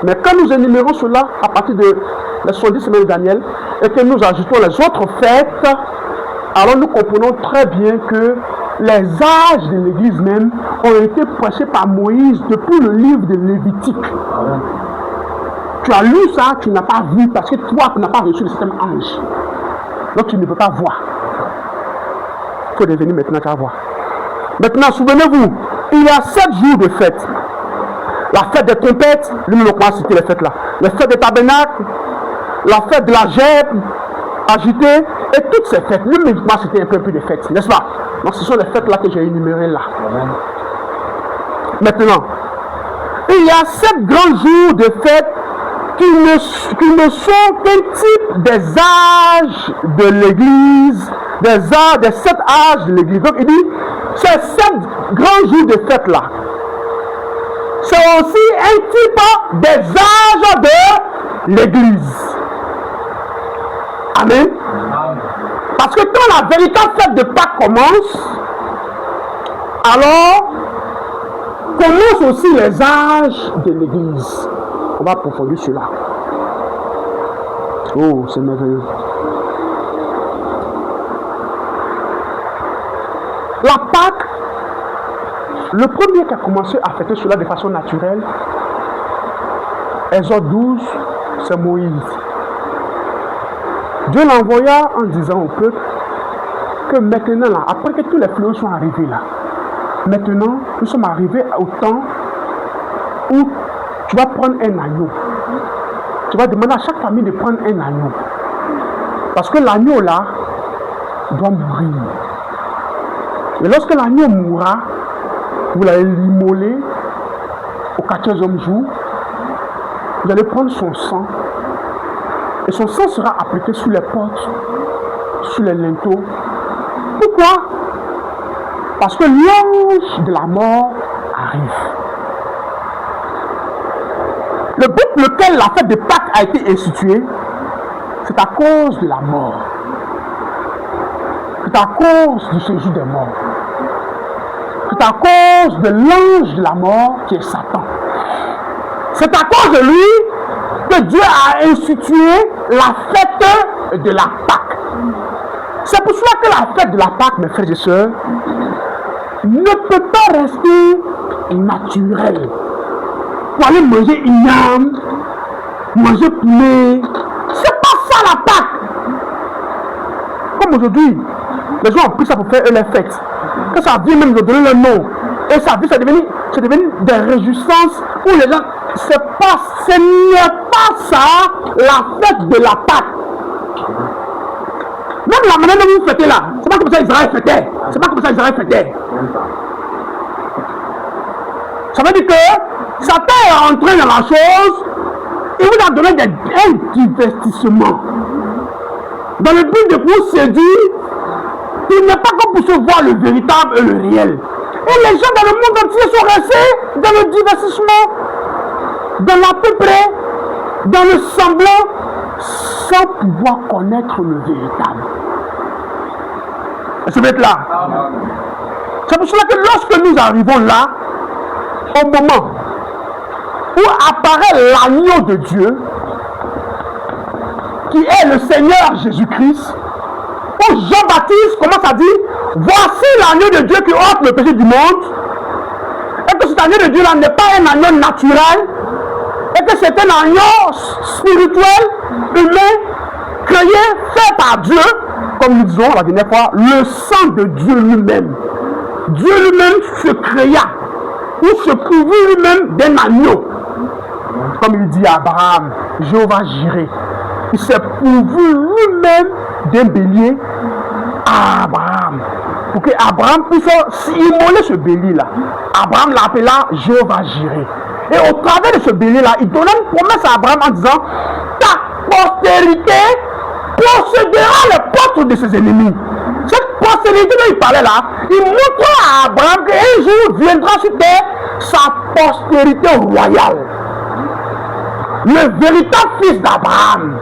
Mais quand nous énumérons cela à partir de la 70 semaines de Daniel et que nous ajoutons les autres fêtes, alors nous comprenons très bien que les âges de l'Église même ont été prêchés par Moïse depuis le livre de Lévitique. Tu as lu ça, tu n'as pas vu parce que toi, tu n'as pas reçu le système ange. Donc tu ne peux pas voir. Il faut devenir maintenant qu'à voir. Maintenant, souvenez-vous, il y a 7 jours de fête. La fête des trompettes, lui nous avons cité les fêtes là. La fête des tabernacles, la fête de la gèbe agité, et toutes ces fêtes, le musulman c'était un peu des fêtes, n'est-ce pas? Donc ce sont les fêtes là que j'ai énumérées là. Maintenant, il y a 7 grands jours de fêtes qui ne sont qu'un type des âges de l'église, des 7 âges de l'église. Donc il dit, ces 7 grands jours de fêtes là, c'est aussi un type des âges de l'église. Amen. Parce que quand la véritable fête de Pâques commence, alors commencent aussi les âges de l'église. On va approfondir cela. Oh, c'est merveilleux. La Pâque, le premier qui a commencé à fêter cela de façon naturelle, Exode 12, c'est Moïse. Dieu l'envoya en disant au peuple que maintenant, là, après que tous les fléaux sont arrivés là, maintenant, nous sommes arrivés au temps où tu vas prendre un agneau. Tu vas demander à chaque famille de prendre un agneau. Parce que l'agneau là doit mourir. Et lorsque l'agneau mourra, vous allez l'immoler au 14e jour. Vous allez prendre son sang. Et son sang sera appliqué sur les portes, sur les linteaux. Pourquoi? Parce que l'ange de la mort arrive. Le but pour lequel la fête de Pâques a été instituée, c'est à cause de la mort. C'est à cause du séjour des morts. C'est à cause de l'ange de la mort qui est Satan. C'est à cause de lui que Dieu a institué la fête de la Pâque. C'est pour cela que la fête de la Pâque, mes frères et sœurs, ne peut pas rester naturelle. Pour aller manger une yam, manger poulet, c'est pas ça la Pâque. Comme aujourd'hui, les gens ont pris ça pour faire les fêtes. Quand ça vient même de donner le nom, et ça vient, c'est devenu des réjouissances où les gens, ce n'est pas ça la fête de la Pâque. Même la manière dont vous fêtez là, c'est pas comme ça Israël fêtait. C'est pas comme ça Israël fêtait. Ça veut dire que Satan est rentré dans la chose, il vous a donné un divertissement. Dans le but de vous séduire, il n'est pas comme pour se voir le véritable et le réel. Et les gens dans le monde entier sont restés dans le divertissement, dans l'à peu près, dans le semblant, sans pouvoir connaître le véritable. Est-ce que vous êtes là? C'est pour cela que lorsque nous arrivons là, au moment où apparaît l'agneau de Dieu, qui est le Seigneur Jésus-Christ, où Jean-Baptiste commence à dire, voici l'agneau de Dieu qui ôte le péché du monde, et que cet agneau de Dieu là n'est pas un agneau naturel, et que c'est un agneau spirituel, humain, créé, fait par Dieu, comme nous disons la dernière fois, le sang de Dieu lui-même. Dieu lui-même se créa, ou se couvrit lui-même d'un agneau. Comme il dit à Abraham, Jéhovah Jireh. Il s'est pourvu lui-même d'un bélier à Abraham. Pour que Abraham puisse immoler ce bélier-là. Abraham l'appela Jéhovah Jireh. Et au travers de ce bélier-là, il donnait une promesse à Abraham en disant, ta postérité possédera les portes de ses ennemis. Cette postérité dont il parlait là, il montra à Abraham qu'un jour viendra sur terre sa postérité royale. Le véritable fils d'Abraham.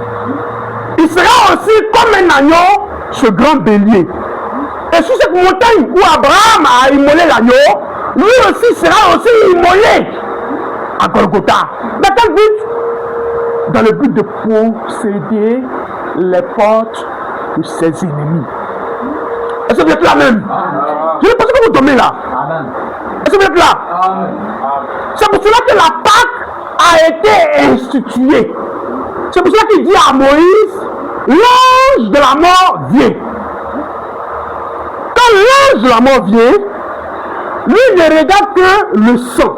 Il sera aussi comme un agneau, ce grand bélier. Et sur cette montagne où Abraham a immolé l'agneau, lui aussi sera aussi immolé à Golgotha. Dans quel but? Dans le but de posséder les portes de ses ennemis. Est-ce que vous êtes là même? Je ne pense pas que vous dormez là. Est-ce que vous êtes là? C'est pour cela que la Pâque a été instituée. C'est pour cela qu'il dit à Moïse, l'ange de la mort vient. Quand l'ange de la mort vient, lui ne regarde que le sang.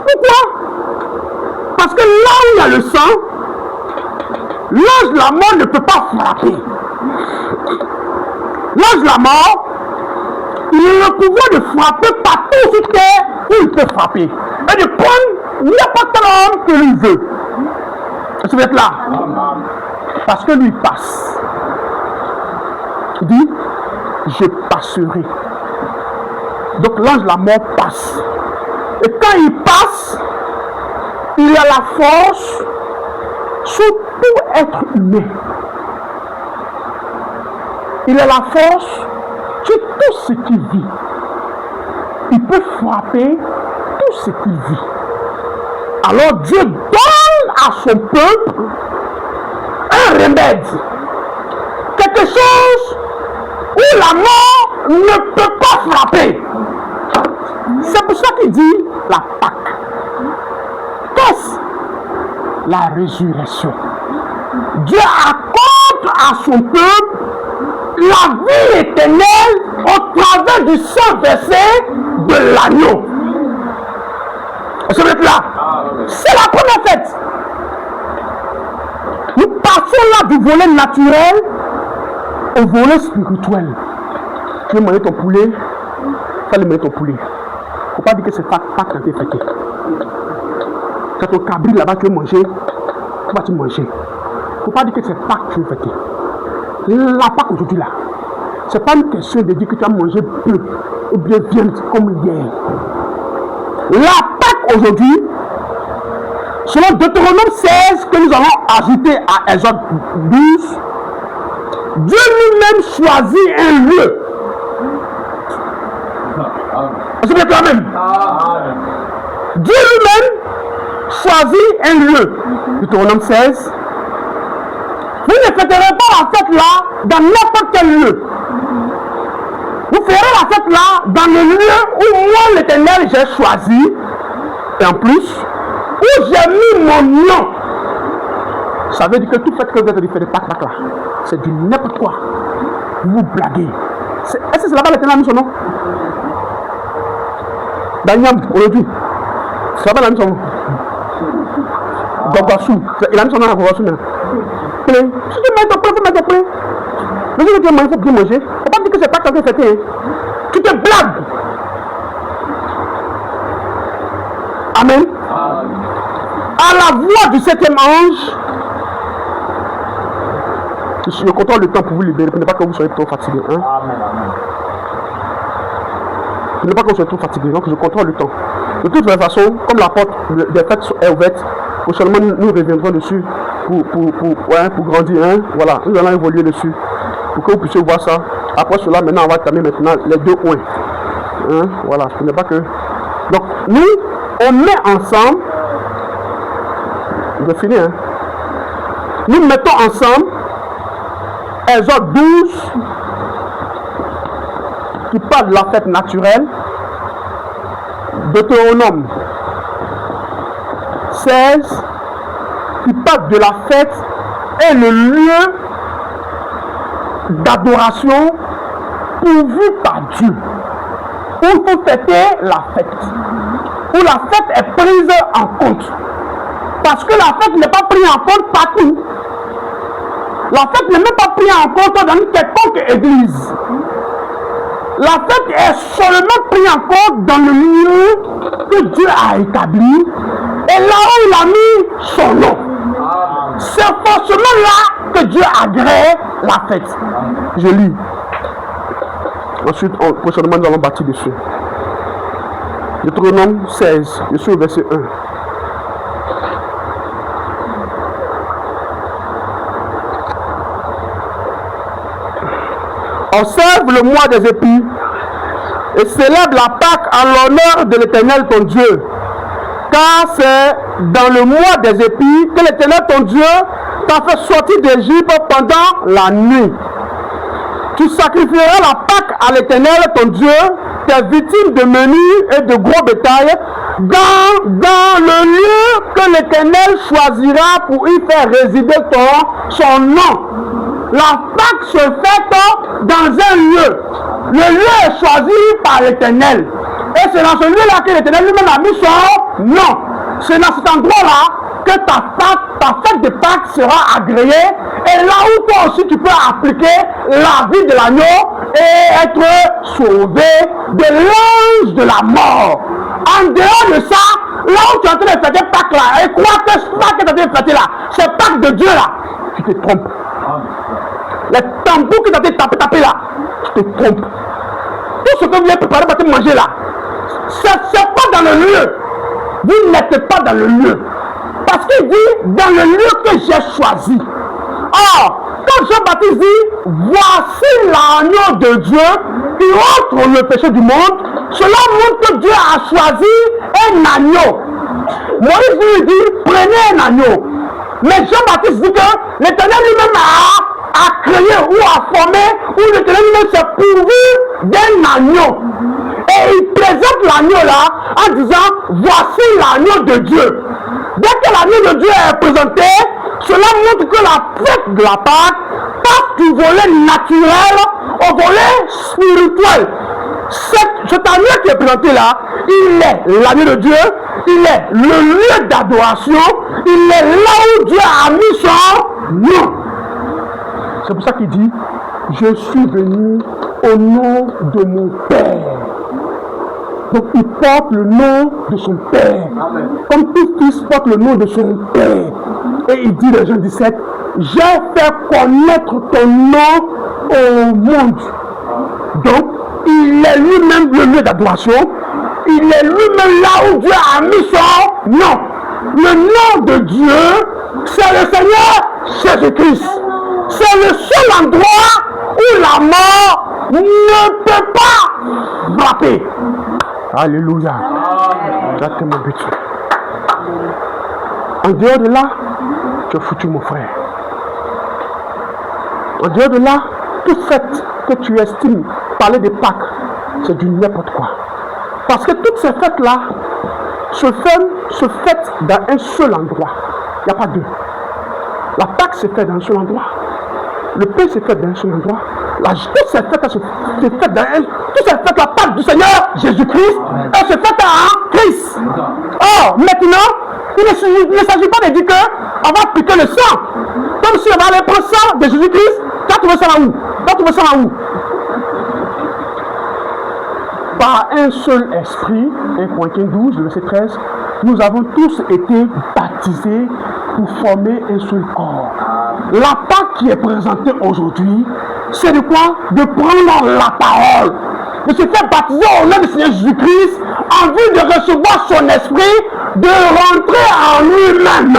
Pourquoi? Parce que là où il y a le sang, L'ange de la mort ne peut pas frapper. L'ange de la mort, il a le pouvoir de frapper partout sur terre où il peut frapper. Et de prendre n'importe quel homme que lui veut. Est-ce que vous êtes là? Parce que lui passe. Il dit, je passerai. Donc l'ange de la mort passe. Et quand il passe, il a la force sur tout être humain. Il a la force sur tout ce qui vit. Il peut frapper tout ce qui vit. Alors Dieu donne à son peuple un remède. Quelque chose où la mort ne peut pas frapper. C'est pour ça qu'il dit la Pâque. Qu'est-ce? La résurrection. Dieu accorde à son peuple la vie éternelle au travers du sang versé de l'agneau. Est-ce que vous êtes là? C'est la première fête. Nous passons là du volet naturel au volet spirituel. Tu veux manger ton poulet, tu vas manger ton poulet. Il ne faut pas dire que c'est pas quand tu es fêté. C'est ton cabri là-bas que tu veux manger, tu vas te manger. Il ne faut pas dire que c'est pas que tu veux fêter. La Pâque aujourd'hui là, c'est pas une question de dire que tu as mangé peu ou bien viande comme hier. La Pâque aujourd'hui, selon Deutéronome 16 que nous allons ajouter à Exode 12, Dieu lui-même choisit un lieu. Est-ce que vous êtes là même? Dieu lui-même choisit un lieu. Deutéronome 16. Vous ne fêterez pas la fête là dans n'importe quel lieu. Vous ferez la fête là dans le lieu où moi l'Éternel j'ai choisi. Et en plus, où j'ai mis mon nom. Ça veut dire que tout fait que vous êtes fait de Pâques là, c'est du n'importe quoi. Vous vous blaguez. Est-ce que c'est là-bas l'Éternel a mis son nom? Daniel, aujourd'hui. C'est là-bas la mis son nom. Gogassou. Il a mis son nom à Gogassou. Si tu manges ton plein, tu manges ton plein. Mais si tu manges, il faut bien manger. Il ne faut pas dire que c'est pas quelqu'un fêté. Tu te blagues. Amen. À la voix du 7e ange, je contrôle le temps pour vous libérer, pour ne pas que vous soyez trop fatigués. Hein? Pour ne pas que vous soyez trop fatigués, donc je contrôle le temps. De toute façon, comme la porte des fêtes est ouverte, prochainement nous reviendrons dessus pour grandir. Hein? Voilà, nous allons évoluer dessus pour que vous puissiez voir ça. Après cela, maintenant, on va terminer maintenant les 2 points. Hein? Voilà, ce n'est pas que. Donc, nous, on met ensemble. Je finis, hein? Nous mettons ensemble Exode 12 qui parle de la fête naturelle, Deutéronome 16 qui parle de la fête et le lieu d'adoration pourvu par Dieu, où il faut fêter la fête, où la fête est prise en compte. Parce que la fête n'est pas prise en compte partout. La fête n'est même pas prise en compte dans une quelconque église. La fête est seulement prise en compte dans le lieu que Dieu a établi et là où il a mis son nom. C'est forcément là que Dieu agrée la fête. Je lis. Ensuite, prochainement, nous allons bâtir dessus. Deutéronome 16, je suis au verset 1. Observe le mois des épis et célèbre la Pâque en l'honneur de l'Éternel ton Dieu. Car c'est dans le mois des épis que l'Éternel ton Dieu t'a fait sortir d'Égypte pendant la nuit. Tu sacrifieras la Pâque à l'Éternel ton Dieu, tes victimes de menu et de gros bétail, dans le lieu que l'Éternel choisira pour y faire résider son nom. La Pâque se fait dans un lieu. Le lieu est choisi par l'Éternel. Et c'est dans ce lieu-là que l'Éternel lui-même a mis son nom. C'est dans cet endroit-là que ta fête fête de Pâques sera agréée et là où toi aussi tu peux appliquer la vie de l'agneau et être sauvé de l'ange de la mort. En dehors de ça, là où tu es en train de fêter Pâques là, et crois que ce Pâques que tu es en train de fêter là, c'est Pâques de Dieu là, tu te trompes. Les tambours que tu as été tapé là, tu te trompes. Tout ce que vous avez préparé pour te manger là, c'est pas dans le lieu. Vous n'êtes pas dans le lieu. Parce qu'il dit, dans le lieu que j'ai choisi. Or, quand Jean-Baptiste dit, voici l'agneau de Dieu qui ôte le péché du monde, cela montre que Dieu a choisi un agneau. Moïse lui dit, prenez un agneau. Mais Jean-Baptiste dit que l'Éternel lui-même a créé ou a formé, ou l'Éternel lui-même s'est pourvu d'un agneau. Et il présente l'agneau là en disant, voici l'agneau de Dieu. Dès que l'agneau de Dieu est présenté, cela montre que la fête de la Pâque passe du volet naturel au volet spirituel. Cet agneau qui est présenté là, il est l'agneau de Dieu, il est le lieu d'adoration, il est là où Dieu a mis son nom. C'est pour ça qu'il dit, je suis venu au nom de mon Père. Donc il porte le nom de son Père. Amen. Comme tout fils porte le nom de son Père. Et il dit dans Jean 17, j'ai fait connaître ton nom au monde. Donc il est lui-même le lieu d'adoration. Il est lui-même là où Dieu a mis son nom. Le nom de Dieu, c'est le Seigneur Jésus-Christ. C'est le seul endroit où la mort ne peut pas frapper. Alléluia. C'est mon but. En dehors de là, tu as foutu mon frère. En dehors de là, toute fête que tu estimes parler de Pâques, c'est du n'importe quoi. Parce que toutes ces fêtes-là se fêtent dans un seul endroit. Il n'y a pas deux. La Pâque se fait dans un seul endroit. Le pain se fait dans un seul endroit. Toutes ces fêtes-là se fêtent dans un... Toutes ces fêtes, la Pâque du Seigneur Jésus-Christ, elle se fait en Christ. Or, maintenant, il ne s'agit pas de dire qu'on va piquer le sang. Comme si on va aller prendre le sang de Jésus-Christ. Tu as trouvé ça là où? Tu as trouvé ça là où? Par un seul esprit, 1 Corinthiens 12, le verset 13, nous avons tous été baptisés pour former un seul corps. La Pâque qui est présentée aujourd'hui, c'est de quoi? De prendre la parole, de se faire baptiser au nom du Seigneur Jésus-Christ, en vue de recevoir son esprit, de rentrer en lui-même.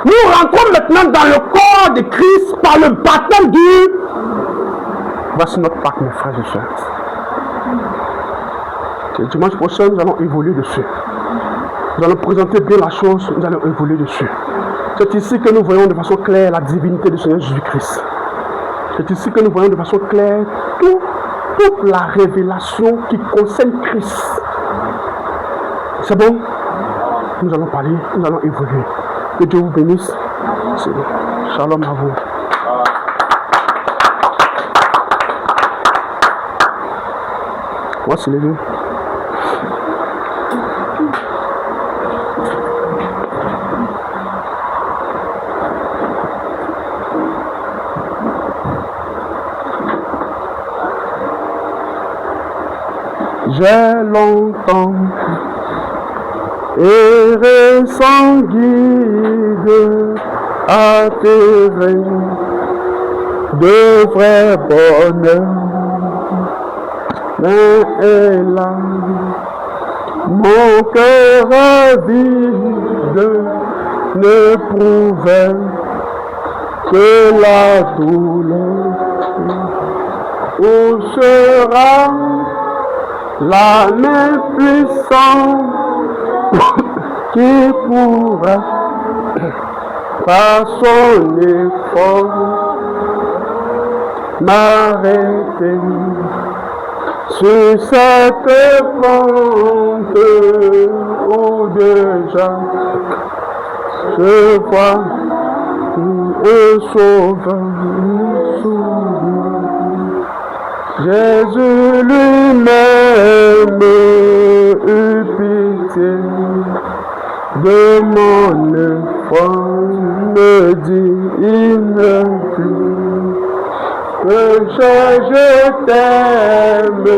Nous rentrons maintenant dans le corps de Christ par le baptême du... Voici notre Pâque, mes frères et sœurs. Le dimanche prochain, nous allons évoluer dessus. Nous allons présenter bien la chose, nous allons évoluer dessus. C'est ici que nous voyons de façon claire la divinité du Seigneur Jésus-Christ. C'est ici que nous voyons de façon claire toute la révélation qui concerne Christ. C'est bon? Nous allons parler, nous allons évoluer. Que Dieu vous bénisse. C'est bon. Shalom à vous. Voici les deux. J'ai longtemps erré sans guide, atterré de vrai bonheur. Mais hélas, mon cœur vide ne prouvait que la douleur. Où sera la main puissante qui pourra, par son effort, m'arrêter sur cette pente où déjà je vois un sauveur sourire. Jésus lui-même eut pitié de mon On me dit, il ne plus que je t'aime,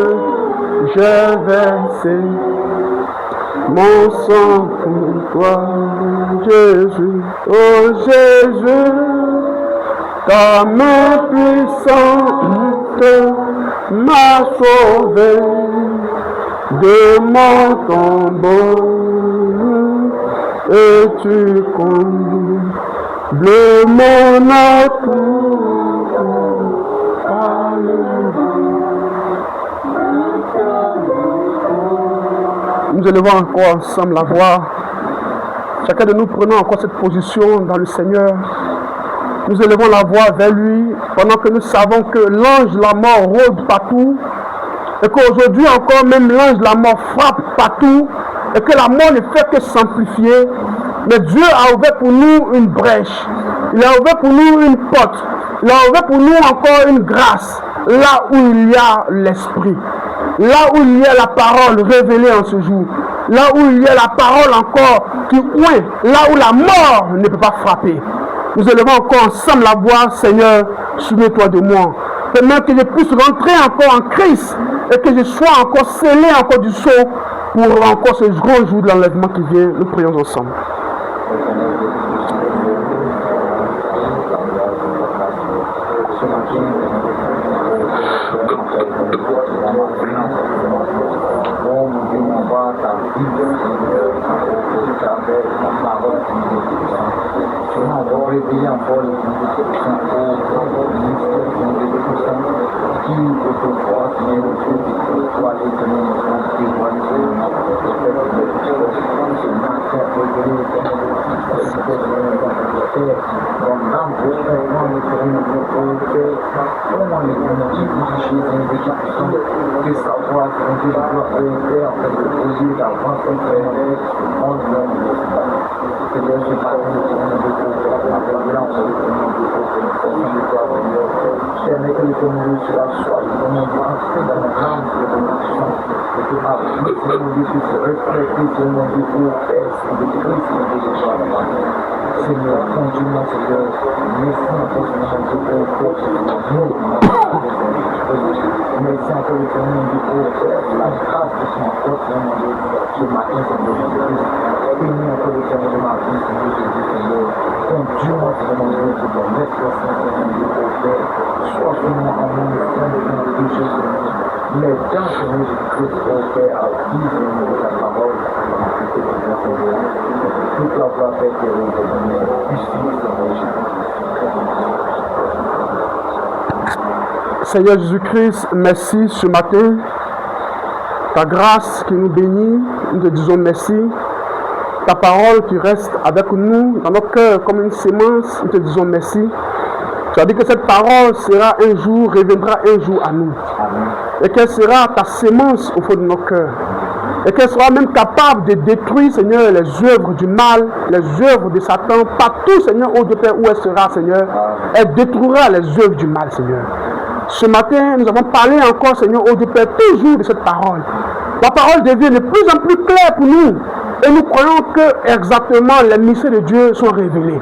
je verse mon sang pour toi, Jésus, oh Jésus, ta main puissante m'a sauvé de mon tombeau, et tu combles mon amour. Nous élevons encore ensemble la voix. Chacun de nous prenons encore cette position dans le Seigneur. Nous élevons la voix vers lui pendant que nous savons que l'ange de la mort rôde partout et qu'aujourd'hui encore même l'ange de la mort frappe partout et que la mort ne fait que s'amplifier. Mais Dieu a ouvert pour nous une brèche. Il a ouvert pour nous une porte. Il a ouvert pour nous encore une grâce. Là où il y a l'Esprit. Là où il y a la parole révélée en ce jour. Là où il y a la parole encore qui oint. Là où la mort ne peut pas frapper. Nous élevons encore ensemble la voix. Seigneur, souviens-toi de moi. Permets que je puisse rentrer encore en Christ. Et que je sois encore scellé encore du sceau. Pour encore ce grand jour de l'enlèvement qui vient. Nous prions ensemble. Seigneur, conduis-moi, Seigneur, merci encore, merci encore le Seigneur du Père, la grâce de son apôtre, ce matin, Seigneur Jésus-Christ, bénis encore le Seigneur de ma vie, Seigneur Jésus, Seigneur, conduis-moi, Seigneur mon Dieu, pour ton esprit, Seigneur du Père, sois seulement en nous, Seigneur, dans le péché, Seigneur, mais dans Seigneur Jésus-Christ, au Père, à vivre, Seigneur, de ta parole, Seigneur, toute la voix fait que nous Seigneur Jésus-Christ, merci ce matin. Ta grâce qui nous bénit, nous te disons merci. Ta parole qui reste avec nous dans nos cœurs comme une sémence, nous te disons merci. Tu as dit que cette parole sera un jour, reviendra un jour à nous. Et qu'elle sera ta sémence au fond de nos cœurs. Et qu'elle sera même capable de détruire, Seigneur, les œuvres du mal, les œuvres de Satan, partout, Seigneur, au de Père, où elle sera, Seigneur. Elle détruira les œuvres du mal, Seigneur. Ce matin, nous avons parlé encore, Seigneur, au de Père, toujours de cette parole. La parole devient de plus en plus claire pour nous. Et nous croyons que exactement les mystères de Dieu sont révélés.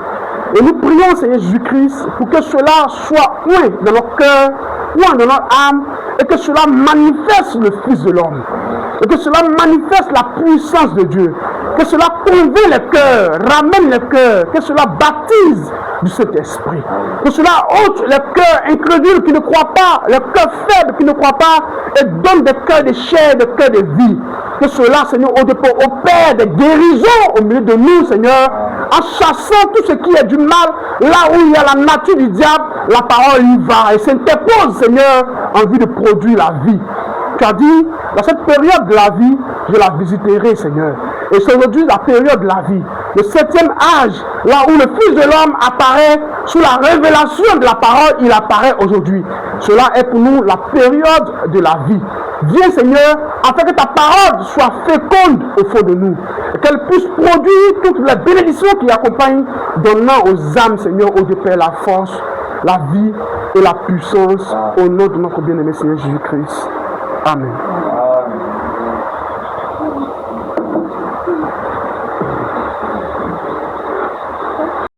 Et nous prions, Seigneur Jésus-Christ, pour que cela soit oint dans nos cœurs, oint dans notre âme, et que cela manifeste le Fils de l'homme. Et que cela manifeste la puissance de Dieu. Que cela convainc les cœurs, ramène les cœurs, que cela baptise du Saint-Esprit. Que cela ôte les cœurs incrédules qui ne croient pas, les cœurs faibles qui ne croient pas, et donne des cœurs de chair, des cœurs de vie. Que cela, Seigneur, opère des guérisons au milieu de nous, Seigneur, en chassant tout ce qui est du mal, là où il y a la nature du diable, la parole y va et s'interpose, Seigneur, en vue de produire la vie. Tu as dit, dans cette période de la vie, je la visiterai, Seigneur. Et c'est aujourd'hui la période de la vie, le 7e âge, là où le Fils de l'homme apparaît sous la révélation de la parole, il apparaît aujourd'hui. Cela est pour nous la période de la vie. Viens, Seigneur, afin que ta parole soit féconde au fond de nous, et qu'elle puisse produire toutes les bénédictions qui accompagnent, donnant aux âmes, Seigneur, au de Père, la force, la vie et la puissance, au nom de notre bien-aimé Seigneur Jésus-Christ. Amen.